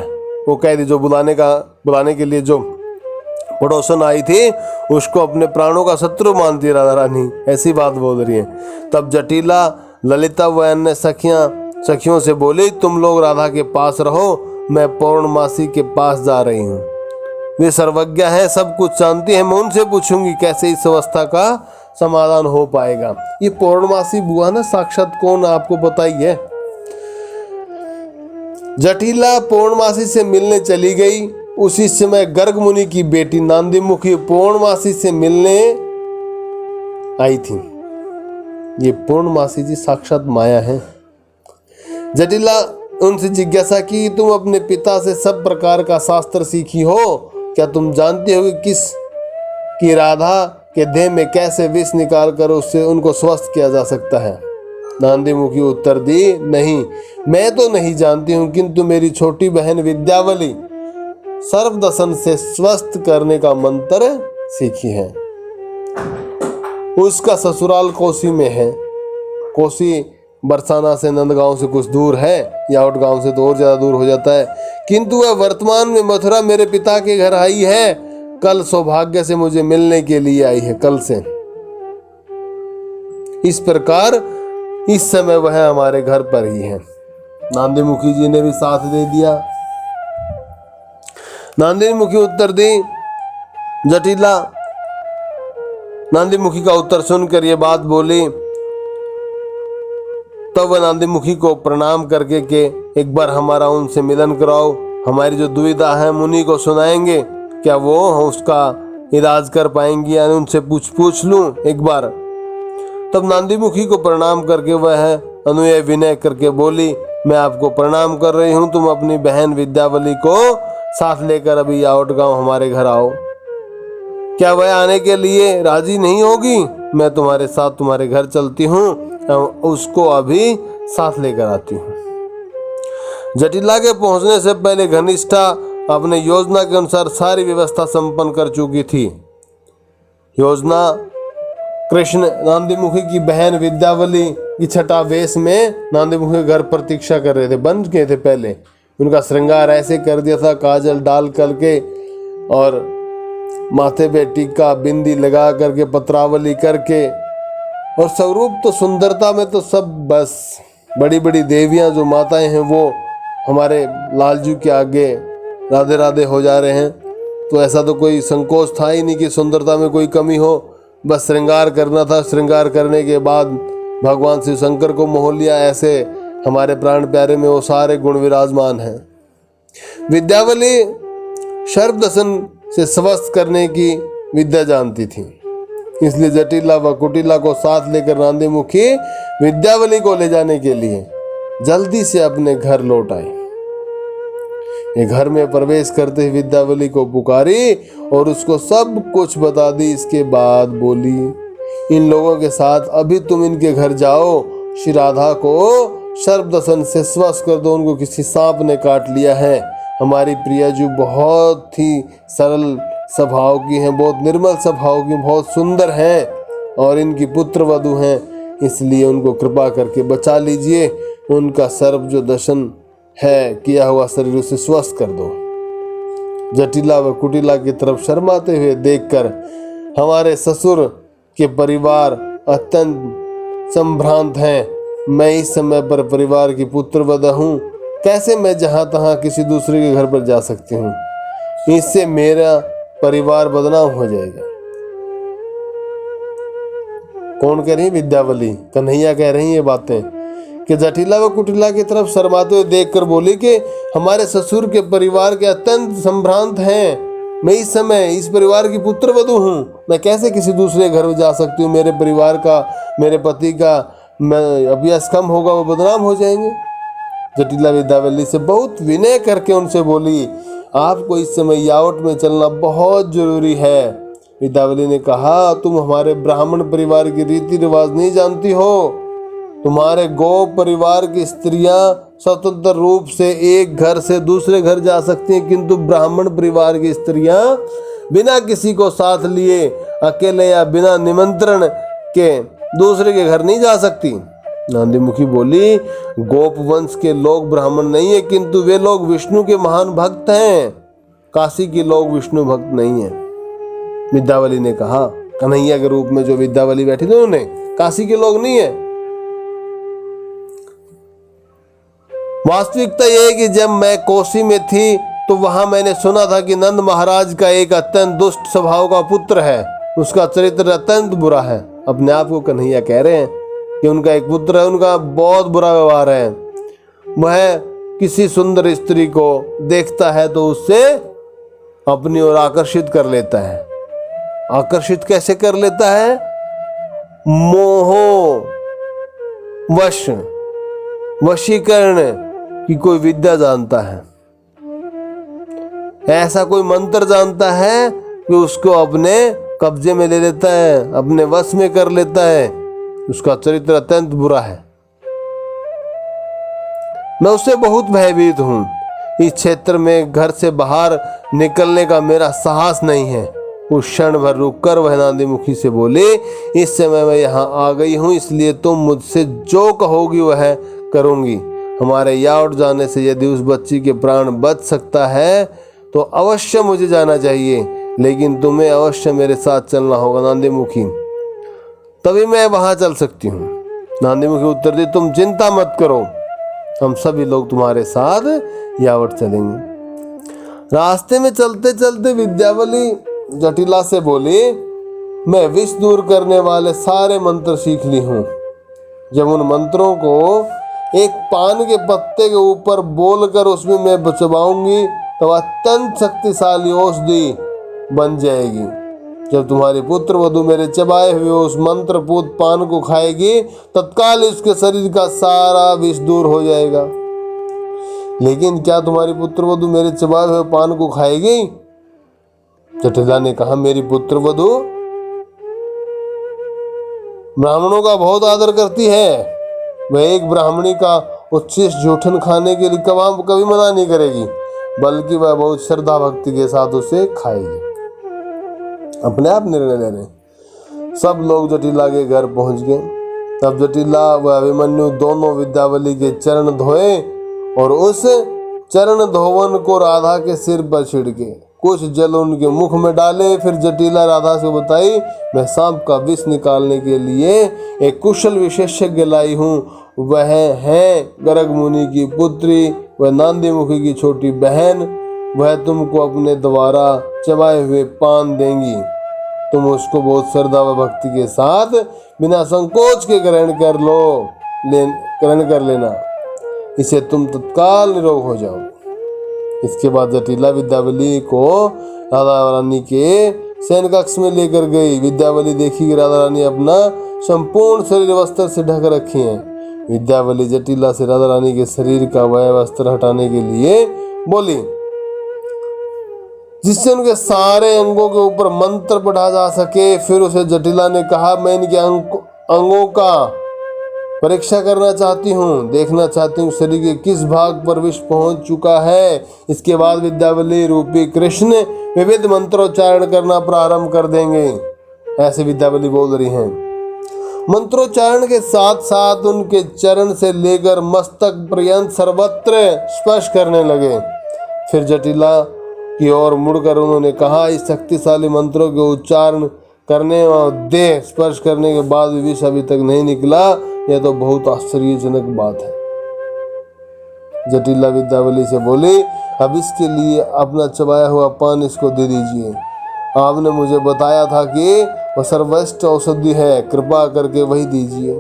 वो कह दी, जो बुलाने के लिए जो पड़ोसन आई थी उसको अपने प्राणों का शत्रु मानती राधा रानी, ऐसी बात बोल रही है। तब जटिला, ललिता व अन्य सखियों से बोली, तुम लोग राधा के पास रहो, मैं पौर्णमासी के पास जा रही हूँ। वे सर्वज्ञ है, सब कुछ जानती है, मैं उनसे पूछूंगी कैसे इस अवस्था का समाधान हो पाएगा। ये पौर्णमासी बुआ ना साक्षात कौन आपको पता ही है। जटिला पौर्णमासी से मिलने चली गई। उसी समय गर्ग मुनि की बेटी नांदीमुखी पौर्णमासी से मिलने आई थी। ये पौर्णमासी जी साक्षात माया है। जटिला उनसे जिज्ञासा की, तुम अपने पिता से सब प्रकार का शास्त्र सीखी हो, क्या तुम जानती हो कि किस की राधा के देह में कैसे विष निकाल कर उससे उनको स्वस्थ किया जा सकता है? नांदीमुखी उत्तर दी, नहीं, मैं तो नहीं जानती हूँ, किंतु मेरी छोटी बहन विद्यावली सर्वदसन से स्वस्थ करने का मंत्र सीखी है। उसका ससुराल कोसी में है। कोसी बरसाना से नंदगांव से कुछ दूर है, यावट गांव से तो और ज्यादा दूर हो जाता है, किंतु वह वर्तमान में मथुरा मेरे पिता के घर आई है। कल सौभाग्य से मुझे मिलने के लिए आई है, कल से। इस प्रकार इस समय वह हमारे घर पर ही है। नांदी मुखी जी ने भी साथ दे दिया। नांदी मुखी उत्तर दी। जटिला नांदी मुखी का उत्तर सुनकर ये बात बोली। तब वह नांदी मुखी को प्रणाम करके के एक बार हमारा उनसे मिलन कराओ, हमारी जो दुविधा है मुनि को सुनाएंगे, क्या वो उसका इलाज कर पाएंगी, यानी उनसे पूछ लूं एक बार। तब नांदी मुखी को प्रणाम करके वह अनुय विनय करके बोली, मैं आपको प्रणाम कर रही हूँ, तुम अपनी बहन विद्यावली को साथ लेकर अभी यावट गांव हमारे घर आओ। क्या वह आने के लिए राजी नहीं होगी? मैं तुम्हारे साथ तुम्हारे घर चलती हूँ, उसको अभी साथ लेकर आती हूँ। जटिला के पहुंचने से पहले घनिष्ठा अपने योजना के अनुसार सारी व्यवस्था संपन्न कर चुकी थी। योजना कृष्ण नांदी मुखी की बहन विद्यावली की छठा वेश में नांदी मुखी घर प्रतीक्षा कर रहे थे, बन गए थे पहले। उनका श्रृंगार ऐसे कर दिया था, काजल डाल करके और माथे पे टीका बिंदी लगा करके पत्रावली करके, और स्वरूप तो सुंदरता में तो सब बस बड़ी बड़ी देवियां जो माताएं हैं वो हमारे लालजू के आगे राधे राधे हो जा रहे हैं। तो ऐसा तो कोई संकोच था ही नहीं कि सुंदरता में कोई कमी हो, बस श्रृंगार करना था। श्रृंगार करने के बाद भगवान शिव शंकर को मोह लिया। ऐसे हमारे प्राण प्यारे में वो सारे गुण विराजमान हैं। विद्यावली सर्पदर्शन से स्वस्थ करने की विद्या जानती थी, इसलिए जटिला व कुटिला को साथ लेकर नांदी मुखी विद्यावली को ले जाने के लिए जल्दी से अपने घर लौट आई। ये घर में प्रवेश करते ही विद्यावली को पुकारी और उसको सब कुछ बता दी। इसके बाद बोली, इन लोगों के साथ अभी तुम इनके घर जाओ, श्री राधा को सर्पदर्शन से स्वस्थ कर दो, उनको किसी सांप ने काट लिया है। हमारी प्रिया जो बहुत ही सरल स्वभाव की हैं, बहुत निर्मल स्वभाव की, बहुत सुंदर हैं और इनकी पुत्र वधू हैं, इसलिए उनको कृपा करके बचा लीजिए। उनका सर्प जो दर्शन है किया हुआ शरीर उसे स्वस्थ कर दो। जटिला व कुटिला की तरफ शर्माते हुए देखकर हमारे ससुर के परिवार अत्यंत संभ्रांत हैं। मैं इस समय पर परिवार की पुत्र वधू हूँ, कैसे मैं जहाँ तहाँ किसी दूसरे के घर पर जा सकती हूँ? इससे मेरा परिवार बदनाम हो जाएगा। कौन कह रही? विद्यावली, कन्हैया कह रही ये बातें कि जटिला व कुटिला की तरफ शर्माते हुए देखकर बोली कि हमारे ससुर के परिवार के अत्यंत संभ्रांत हैं। मैं इस समय इस परिवार की पुत्र वधू हूँ, मैं कैसे किसी दूसरे घर में जा सकती हूँ? मेरे परिवार का, मेरे पति का मैं अभ्यास कम होगा, वो बदनाम हो जाएंगे। जटिला विद्यावली से बहुत विनय करके उनसे बोली, आपको इस समय यावट में चलना बहुत जरूरी है। विद्यावली ने कहा, तुम हमारे ब्राह्मण परिवार की रीति रिवाज नहीं जानती हो। तुम्हारे गो परिवार की स्त्रियां स्वतंत्र रूप से एक घर से दूसरे घर जा सकती हैं, किंतु ब्राह्मण परिवार की स्त्रियां बिना किसी को साथ लिए अकेले या बिना निमंत्रण के दूसरे के घर नहीं जा सकती। नांदी मुखी बोली, गोप वंश के लोग ब्राह्मण नहीं है, किंतु वे लोग विष्णु के महान भक्त हैं। काशी के लोग विष्णु भक्त नहीं है। विद्यावली ने कहा, कन्हैया के रूप में जो विद्यावली बैठी थी उन्होंने, काशी के लोग नहीं है। वास्तविकता यह है कि जब मैं कोसी में थी तो वहां मैंने सुना था कि नंद महाराज का एक अत्यंत दुष्ट स्वभाव का पुत्र है, उसका चरित्र अत्यंत बुरा है। अपने आप को कन्हैया कह रहे हैं कि उनका एक पुत्र है, उनका बहुत बुरा व्यवहार है। वह किसी सुंदर स्त्री को देखता है तो उससे अपनी ओर आकर्षित कर लेता है। आकर्षित कैसे कर लेता है? मोह वश, वशीकरण की कोई विद्या जानता है, ऐसा कोई मंत्र जानता है कि उसको अपने कब्जे में ले लेता है, अपने वश में कर लेता है। उसका चरित्र अत्यंत बुरा है। मैं उससे बहुत भयभीत हूं। इस क्षेत्र में घर से बाहर निकलने का मेरा साहस नहीं है। उस क्षण भर रुककर वह नांदी मुखी से बोले, इस समय मैं यहाँ आ गई हूँ, इसलिए तुम मुझसे जो कहोगी वह करूँगी। हमारे यावट जाने से यदि उस बच्ची के प्राण बच सकता है तो अवश्य मुझे जाना चाहिए। लेकिन तुम्हें अवश्य मेरे साथ चलना होगा नांदी मुखी, तभी मैं वहां चल सकती हूँ। नांदी मुखी उत्तर दी, तुम चिंता मत करो, हम सभी लोग तुम्हारे साथ यावत चलेंगे। रास्ते में चलते चलते विद्यावली जटिला से बोली, मैं विष दूर करने वाले सारे मंत्र सीख ली हूँ। जब उन मंत्रों को एक पान के पत्ते के ऊपर बोलकर उसमें मैं चबाऊंगी तो अत्यंत शक्तिशाली औषधि बन जाएगी। जब तुम्हारी पुत्र वधु मेरे चबाए हुए उस मंत्रपूत पान को खाएगी, तत्काल उसके शरीर का सारा विष दूर हो जाएगा। लेकिन क्या तुम्हारी पुत्र वधु मेरे चबाए हुए पान को खाएगी? जटिला ने कहा, मेरी पुत्र वधु ब्राह्मणों का बहुत आदर करती है। वह एक ब्राह्मणी का उच्छिष्ट जूठन खाने के लिए कभी मना नहीं करेगी, बल्कि वह बहुत श्रद्धा भक्ति के साथ उसे खाएगी। अपने आप निर्णय ले रहे। सब लोग जटिला के घर पहुंच गए। तब जटिला व अभिमन्यु दोनों विद्यावली के चरण धोए और उस चरण धोवन को राधा के सिर पर छिड़के, कुछ जल उनके मुख में डाले। फिर जटिला राधा से बताई, मैं सांप का विष निकालने के लिए एक कुशल विशेषज्ञ लाई हूँ। वह है गर्ग मुनि की पुत्री, वह नांदी मुखी की छोटी बहन। वह तुमको अपने द्वारा चबाए हुए पान देंगी। तुम उसको बहुत श्रद्धा व भक्ति के साथ बिना संकोच के ग्रहण कर लेना, इसे तुम तत्काल निरोग हो जाओ। इसके बाद जटिला विद्यावली को राधा रानी के शयन कक्ष में लेकर गई। विद्यावली देखी कि राधा रानी अपना संपूर्ण शरीर वस्त्र से ढक रखी हैं। विद्यावली जटिला से राधा रानी के शरीर का वह वस्त्र हटाने के लिए बोली, जिससे उनके सारे अंगों के ऊपर मंत्र पढ़ा जा सके। फिर उसे जटिला ने कहा, मैं इनके अंगों का परीक्षा करना चाहती हूँ, देखना चाहती हूँ शरीर के किस भाग पर विष पहुंच चुका है। इसके बाद विद्यावली रूपी कृष्ण विविध मंत्रोच्चारण करना प्रारंभ कर देंगे। ऐसे विद्यावली बोल रही हैं। मंत्रोच्चारण के साथ साथ उनके चरण से लेकर मस्तक पर्यंत सर्वत्र स्पर्श करने लगे। फिर जटिला की ओर मुड़कर उन्होंने कहा, इस शक्तिशाली मंत्रों के उच्चारण करने और देह स्पर्श करने के बाद भी विष अभी तक नहीं निकला, यह तो बहुत आश्चर्यजनक बात है। जटिला विद्यावली से बोली, अब इसके लिए अपना चबाया हुआ पान इसको दे दीजिए। आपने मुझे बताया था कि वह सर्वश्रेष्ठ औषधि है, कृपा करके वही दीजिए।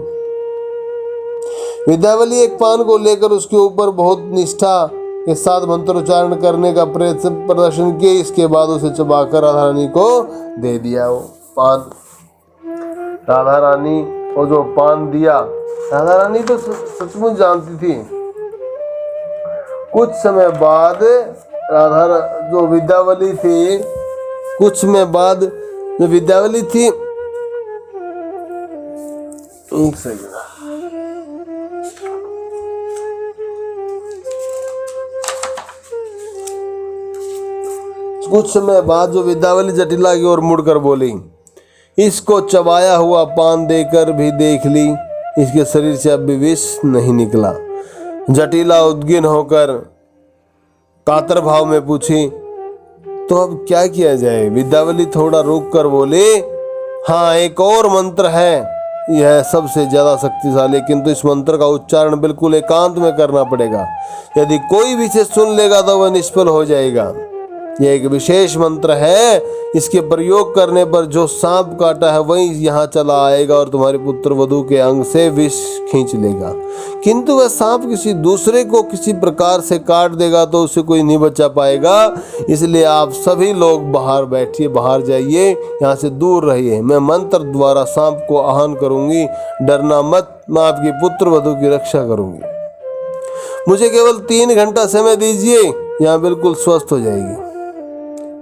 विद्यावली एक पान को लेकर उसके ऊपर बहुत निष्ठा के साथ मंत्रोच्चारण करने का प्रदर्शन किए। इसके बाद उसे चबाकर राधा रानी को दे दिया। वो पान राधा रानी को जो पान दिया, राधा रानी तो सचमुच जानती थी। कुछ समय बाद जो विद्यावली थी कुछ समय बाद जो विद्यावली जटिला की ओर मुड़कर बोली, इसको चबाया हुआ पान देकर भी देख ली, इसके शरीर से अब भी विष नहीं निकला। जटिला उद्गिन होकर कातर भाव में पूछी, तो अब क्या किया जाए? विद्यावली थोड़ा रुक कर बोले, हाँ एक और मंत्र है, यह सबसे ज्यादा शक्तिशाली, किंतु इस मंत्र का उच्चारण बिल्कुल एकांत में करना पड़ेगा। यदि कोई भी इसे सुन लेगा तो वह निष्फल हो जाएगा। यह एक विशेष मंत्र है, इसके प्रयोग करने पर जो सांप काटा है वही यहाँ चला आएगा और तुम्हारे पुत्र वधु के अंग से विष खींच लेगा। किंतु वह सांप किसी दूसरे को किसी प्रकार से काट देगा तो उसे कोई नहीं बचा पाएगा। इसलिए आप सभी लोग बाहर बैठिए, बाहर जाइए, यहाँ से दूर रहिए। मैं मंत्र द्वारा सांप को आह्वान करूंगी, डरना मत, मैं आपकी पुत्र वधु की रक्षा करूंगी। मुझे केवल 3 घंटा समय दीजिए, यहाँ बिल्कुल स्वस्थ हो जाएगी।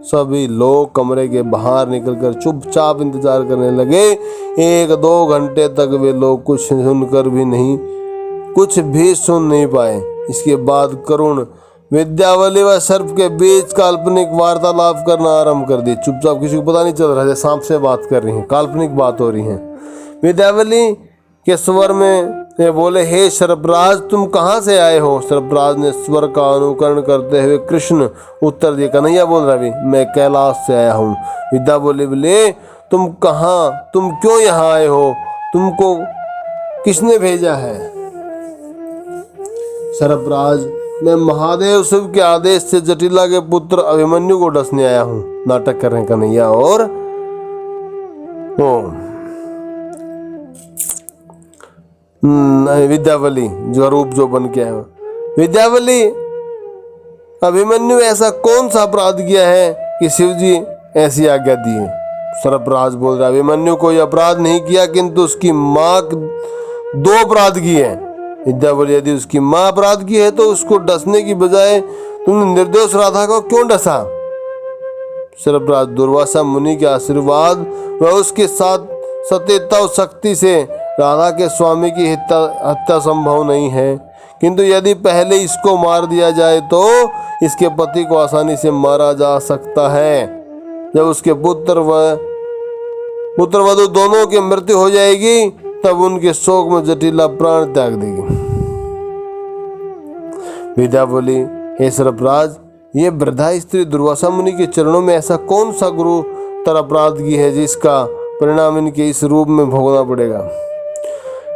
सभी लोग कमरे के बाहर निकलकर चुपचाप इंतजार करने लगे। 1-2 घंटे तक वे लोग कुछ भी सुन नहीं पाए। इसके बाद करुण विद्यावली व सर्प के बीच काल्पनिक वार्तालाप करना आरंभ कर दी। चुपचाप, किसी को पता नहीं चल रहा है, सांप से बात कर रही हैं, काल्पनिक बात हो रही है। विद्यावली के स्वर में ये बोले, हे सर्पराज तुम कहाँ से आए हो? सर्पराज ने स्वर का अनुकरण करते हुए कृष्ण उत्तर दिया। कन्हैया बोल रहा, मैं कैलाश से आया हूँ। विद्या बोले तुम क्यों यहाँ आए हो? तुमको किसने भेजा है? सर्पराज, मैं महादेव शिव के आदेश से जटिला के पुत्र अभिमन्यु को डसने आया हूँ। नाटक कर रहे हैं कन्हैया और विद्यावली जो रूप जो बन के आया। विद्यावली, अभिमन्यु ऐसा कौन सा अपराध किया है कि शिव जी ऐसी आज्ञा दी है? सर्पराज बोल रहा, अभिमन्यु कोई अपराध नहीं किया, किंतु उसकी माँ 2 अपराध किए हैं। विद्यावली, यदि उसकी माँ अपराध की है तो उसको डसने की बजाय तुमने निर्दोष राधा को क्यों डसा? सर्पराज, दुर्वासा मुनि के आशीर्वाद व उसके साथ सत्यता और शक्ति से राधा के स्वामी की हत्या संभव नहीं है, किंतु यदि पहले इसको मार दिया जाए तो इसके पति को आसानी से मारा जा सकता है। जब उसके पुत्रवधू दोनों की मृत्यु हो जाएगी तब उनके शोक में जटिला प्राण त्याग देगी। विद्या बोली, हे सर्पराज, ये वृद्धा स्त्री दुर्वासा मुनि के चरणों में ऐसा कौन सा गुरुतर अपराध की है जिसका परिणाम इनके इस रूप में भोगना पड़ेगा?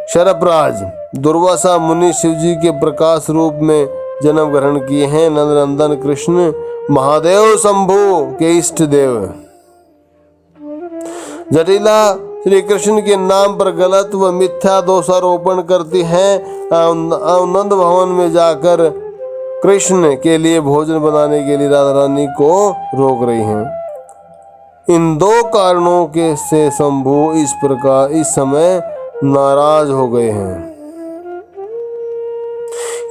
सर्पराज, दुर्वासा मुनि शिवजी के प्रकाश रूप में जन्म ग्रहण किए हैं। नंदनंदन कृष्ण महादेव शंभु के इष्ट देव। जटिला श्री कृष्ण के नाम पर गलत व मिथ्या दोषारोपण करती हैं। नंद भवन में जाकर कृष्ण के लिए भोजन बनाने के लिए राधा रानी को रोक रही हैं। इन 2 कारणों के से शंभु इस समय नाराज हो गए हैं।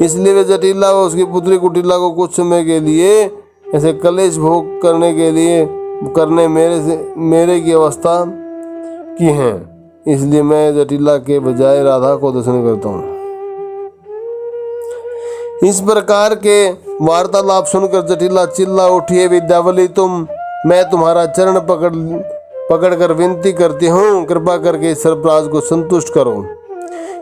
इसलिए वे जटिला व उसकी पुत्री कुटिला को कुछ समय के लिए ऐसे कलेश भोग करने मेरे की अवस्था की हैं। इसलिए मैं जटिला के बजाय राधा को दर्शन करता हूँ। इस प्रकार के वार्तालाप सुनकर जटिला चिल्ला उठी, है विद्यावली, मैं तुम्हारा चरण पकड़कर विनती करती हूँ, कृपा करके सर्पराज को संतुष्ट करो,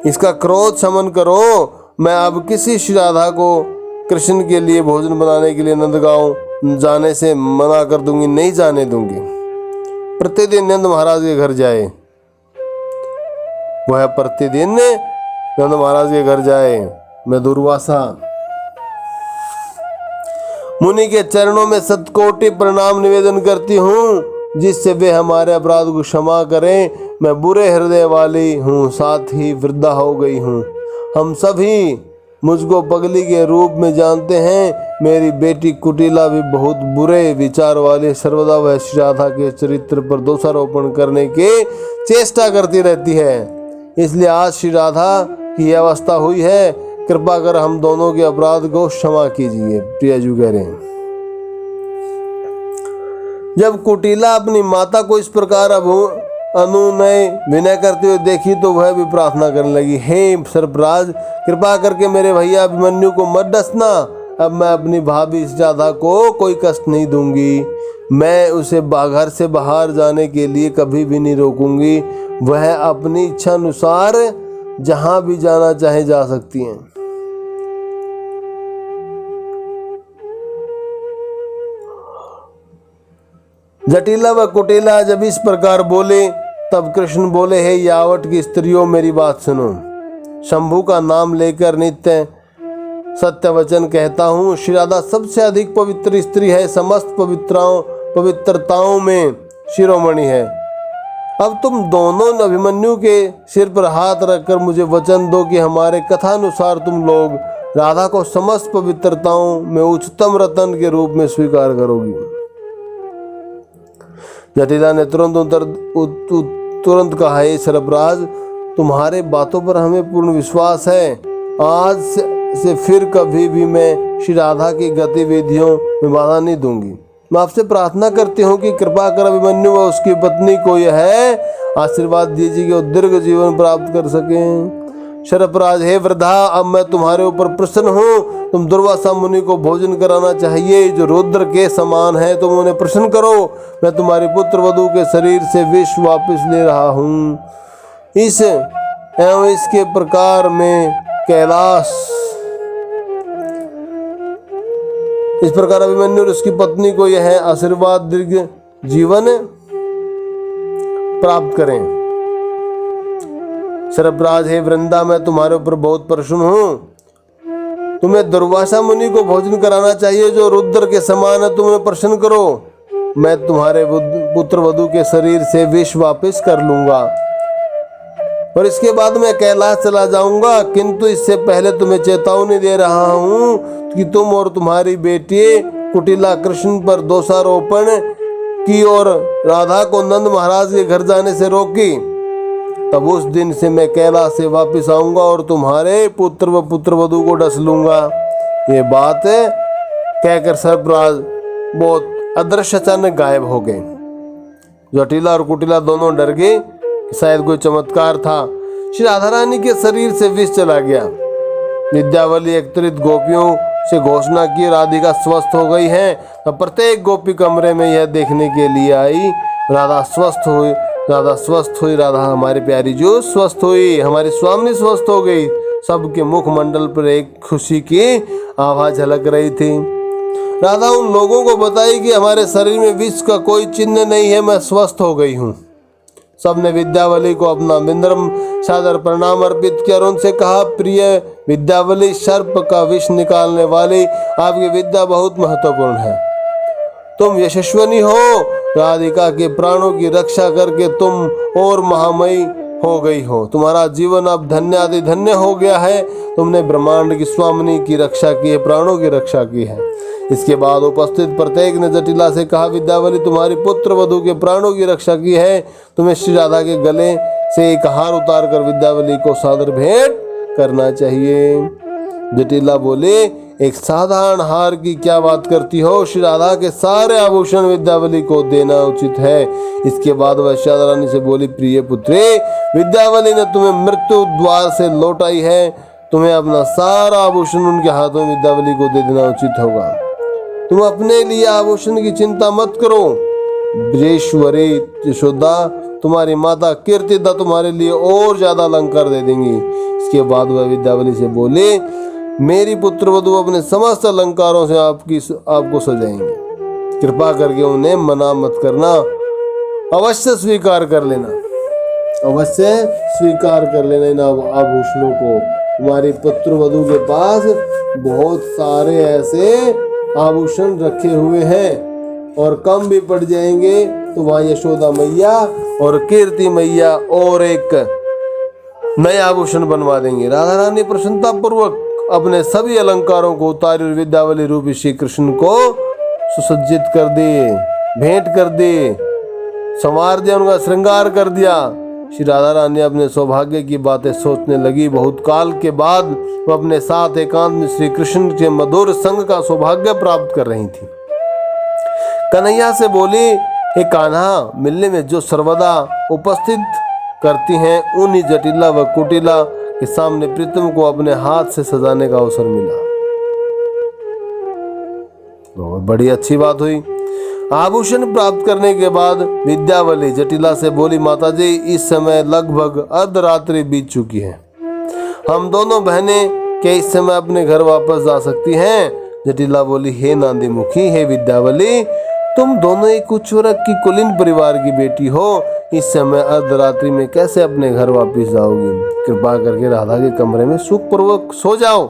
इसका क्रोध शमन करो। मैं अब किसी श्री राधा को कृष्ण के लिए भोजन बनाने के लिए नंदगांव जाने से मना कर दूंगी, नहीं जाने दूंगी। प्रतिदिन नंद महाराज के घर जाए, वह प्रतिदिन नंद महाराज के घर जाए। मैं दुर्वासा मुनि के चरणों में शतकोटि प्रणाम निवेदन करती हूँ, जिससे वे हमारे अपराध को क्षमा करें। मैं बुरे हृदय वाली हूँ, साथ ही वृद्धा हो गई हूँ। हम सभी मुझको पगली के रूप में जानते हैं। मेरी बेटी कुटिला भी बहुत बुरे विचार वाली, सर्वदा वह श्री राधा के चरित्र पर दोषारोपण करने की चेष्टा करती रहती है। इसलिए आज श्री राधा की अवस्था हुई है। कृपा कर हम दोनों के अपराध को क्षमा कीजिए। प्रियाजू कह रहे हैं। जब कुटिला अपनी माता को इस प्रकार अनुनय विनय करते हुए देखी तो वह भी प्रार्थना करने लगी, हे सर्पराज, कृपा करके मेरे भैया अभिमन्यु को मत डसना। अब मैं अपनी भाभी राधा को कोई कष्ट नहीं दूंगी। मैं उसे घर से बाहर जाने के लिए कभी भी नहीं रोकूंगी। वह अपनी इच्छा अनुसार जहां भी जाना चाहे जा सकती हैं। जटिला व कुटिला जब इस प्रकार बोले तब कृष्ण बोले, हे यावट की स्त्रियों, मेरी बात सुनो। शंभु का नाम लेकर नित्य सत्य वचन कहता हूँ, श्री राधा सबसे अधिक पवित्र स्त्री है, समस्त पवित्रताओं में शिरोमणि है। अब तुम दोनों अभिमन्यु के सिर पर हाथ रखकर मुझे वचन दो कि हमारे कथानुसार तुम लोग राधा को समस्त पवित्रताओं में उच्चतम रतन के रूप में स्वीकार करोगी। जटिला ने तुरंत कहा, हे सर्पराज, तुम्हारे बातों पर हमें पूर्ण विश्वास है। आज से फिर कभी भी मैं श्री राधा की गतिविधियों में बाधा नहीं दूंगी। मैं आपसे प्रार्थना करती हूँ कि कृपा कर अभिमन्यु व उसकी पत्नी को यह आशीर्वाद दीजिए कि वो दीर्घ जीवन प्राप्त कर सकें। सर्पराज, हे वृद्धा, अब मैं तुम्हारे ऊपर प्रसन्न हूँ। तुम दुर्वासा मुनि को भोजन कराना चाहिए जो रुद्र के समान है। तुम उन्हें प्रसन्न करो। मैं तुम्हारी पुत्र वधू के शरीर से विष वापस ले रहा हूँ। इस एवं इसके प्रकार में कैलाश। इस प्रकार अभिमन्यु और उसकी पत्नी को यह आशीर्वाद दीर्घ जीवन प्राप्त करें। सर्पराज, हे वृंदा, मैं तुम्हारे ऊपर बहुत प्रसन्न हूँ। तुम्हें दुर्वासा मुनि को भोजन कराना चाहिए जो रुद्र के समान है। तुम्हें प्रसन्न करो, मैं तुम्हारे पुत्र वधु के शरीर से विष वापस कर लूंगा और इसके बाद मैं कैलाश चला जाऊंगा। किंतु इससे पहले तुम्हें चेतावनी दे रहा हूँ कि तुम और तुम्हारी बेटी कुटिला कृष्ण पर दोषारोपण की और राधा को नंद महाराज के घर जाने से रोकी। तब उस दिन से मैं कैलाश से वापस आऊंगा और तुम्हारे पुत्र व पुत्र वधु को डस लूंगा। ये बात कहकर सर्पराज बहुत अदृश्य अचानक गायब हो गए। जटिला और कुटिला दोनों डर गए, शायद कोई चमत्कार था। श्री राधा रानी के शरीर से विष चला गया। विद्यावली एकत्रित गोपियों से घोषणा की राधिका स्वस्थ हो गई है। तब प्रत्येक गोपी कमरे में यह देखने के लिए आई, राधा स्वस्थ हुई, राधा स्वस्थ हुई, राधा हमारी प्यारी जो स्वस्थ हुई, हमारी स्वामिनी स्वस्थ हो गई। सबके मुखमंडल पर एक खुशी की आभा झलक रही थी। राधा उन लोगों को बताई कि हमारे शरीर में विष का कोई चिन्ह नहीं है, मैं स्वस्थ हो गई हूँ। सबने विद्यावली को अपना विनम्र सादर प्रणाम अर्पित किया और उनसे कहा, प्रिय विद्यावली, सर्प का विष निकालने वाली आपकी विद्या बहुत महत्वपूर्ण है। तुम यशस्विनी हो। राधिका के प्राणों की रक्षा करके तुम और महामयी हो गई हो। तुम्हारा जीवन अब धन्य आदि धन्य हो गया है। तुमने ब्रह्मांड की स्वामिनी की रक्षा की है, प्राणों की रक्षा की है। इसके बाद उपस्थित प्रत्येक ने जटिला से कहा, विद्यावली, तुम्हारी पुत्र वधु के प्राणों की रक्षा की है। तुम्हें श्री राधा के गले से एक हार उतार कर विद्यावली को सादर भेंट करना चाहिए। जटिला बोले, एक साधारण हार की क्या बात करती हो? श्री राधा के सारे आभूषण विद्यावली को देना उचित है। इसके बाद वह राधा रानी से बोली, प्रिय पुत्री, विद्यावली ने तुम्हें मृत्यु द्वार से लौटाई है। तुम्हें अपना सारा आभूषण उनके हाथों में विद्यावली को दे देना उचित होगा। तुम अपने लिए आभूषण की चिंता मत करो। ब्रजेश्वरी यशोदा, तुम्हारी माता कीर्तिदा तुम्हारे लिए और ज्यादा अलंकार दे देंगी। इसके बाद वह विद्यावली से बोले, मेरी पुत्र वधु अपने समस्त अलंकारों से आपको सजाएंगे। कृपा करके उन्हें मना मत करना, अवश्य स्वीकार कर लेना, अवश्य स्वीकार कर लेना इन आभूषणों को। तुम्हारी पुत्र वधु के पास बहुत सारे ऐसे आभूषण रखे हुए हैं और कम भी पड़ जाएंगे तो वहाँ यशोदा मैया और कीर्ति मैया और एक नए आभूषण बनवा देंगे। राधा रानी प्रसन्नता पूर्वक अपने सभी अलंकारों को उतारी और विद्यावली रूपी श्री कृष्ण को सुसज्जित कर दिए, भेंट कर दिए, संवार दिया, उनका श्रृंगार कर दिया। श्री राधा रानी अपने सौभाग्य की बातें सोचने लगी। बहुत काल के बाद वो अपने साथ एकांत में श्री कृष्ण के मधुर संग का सौभाग्य प्राप्त कर रही थी। कन्हैया से बोली, हे कान्हा, मिलने में जो सर्वदा उपस्थित करती हैं उन्हीं जटिला व कुटिला के सामने प्रीतम को अपने हाथ से सजाने का अवसर मिला। बहुत बड़ी अच्छी बात हुई। आभूषण प्राप्त करने के बाद विद्यावली जटिला से बोली, माताजी, इस समय लगभग अर्धरात्रि बीत चुकी है। हम दोनों बहनें क्या इस समय अपने घर वापस जा सकती हैं? जटिला बोली, हे नांदी मुखी, हे विद्यावली, तुम दोनों एक उच्च वर्ग की कुलीन परिवार की बेटी हो। इस समय अर्धरात्रि में कैसे अपने घर वापस जाओगी? कृपा करके राधा के कमरे में सुखपूर्वक सो जाओ।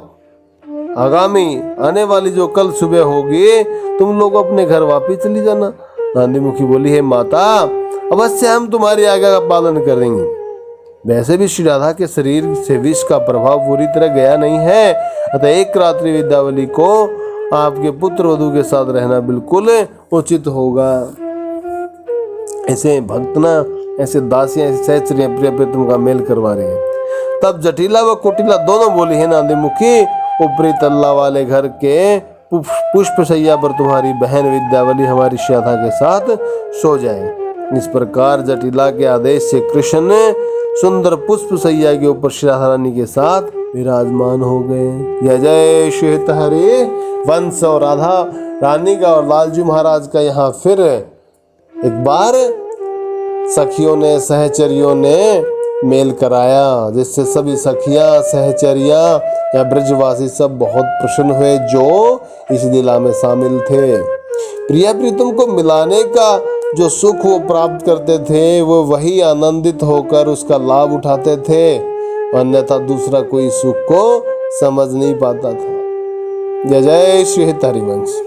आगामी आने वाली जो कल सुबह होगी तुम लोग अपने घर वापस चली जाना। नांदी मुखी बोली, हे माता, अवश्य हम तुम्हारी आज्ञा का पालन करेंगे। वैसे भी श्री राधा के शरीर से विष का प्रभाव पूरी तरह गया नहीं है, अतः एक रात्रि विद्यावली को आपके पुत्र वधु के साथ रहना बिल्कुल उचित होगा। ऐसे भक्त ना, ऐसे दासियां, ऐसे सहचरियां प्रिय प्रीतम का मेल करवा रहे हैं। तब जटिला व कुटिला दोनों बोली, हे नांदी मुखी, ऊपरी तल्ला वाले घर के पुष्प शैया पर तुम्हारी बहन विद्यावली हमारी श्राद्धा के साथ सो जाए। इस प्रकार जटिला के आदेश से कृष्ण ने सुंदर पुष्प शैया के ऊपर श्राद्धा रानी के साथ विराजमान हो गए। जय जय श्वेत हरे वंश। और राधा रानी का और लालजू महाराज का यहाँ फिर एक बार सखियों ने, सहचरियों ने मेल कराया, जिससे सभी सखियां, सहचरियां या ब्रजवासी सब बहुत प्रसन्न हुए जो इस लीला में शामिल थे। प्रिया प्रीतम को मिलाने का जो सुख वो प्राप्त करते थे वो वही आनंदित होकर उसका लाभ उठाते थे, अन्यथा दूसरा कोई सुख को समझ नहीं पाता था। जय जय श्री हरिवंश।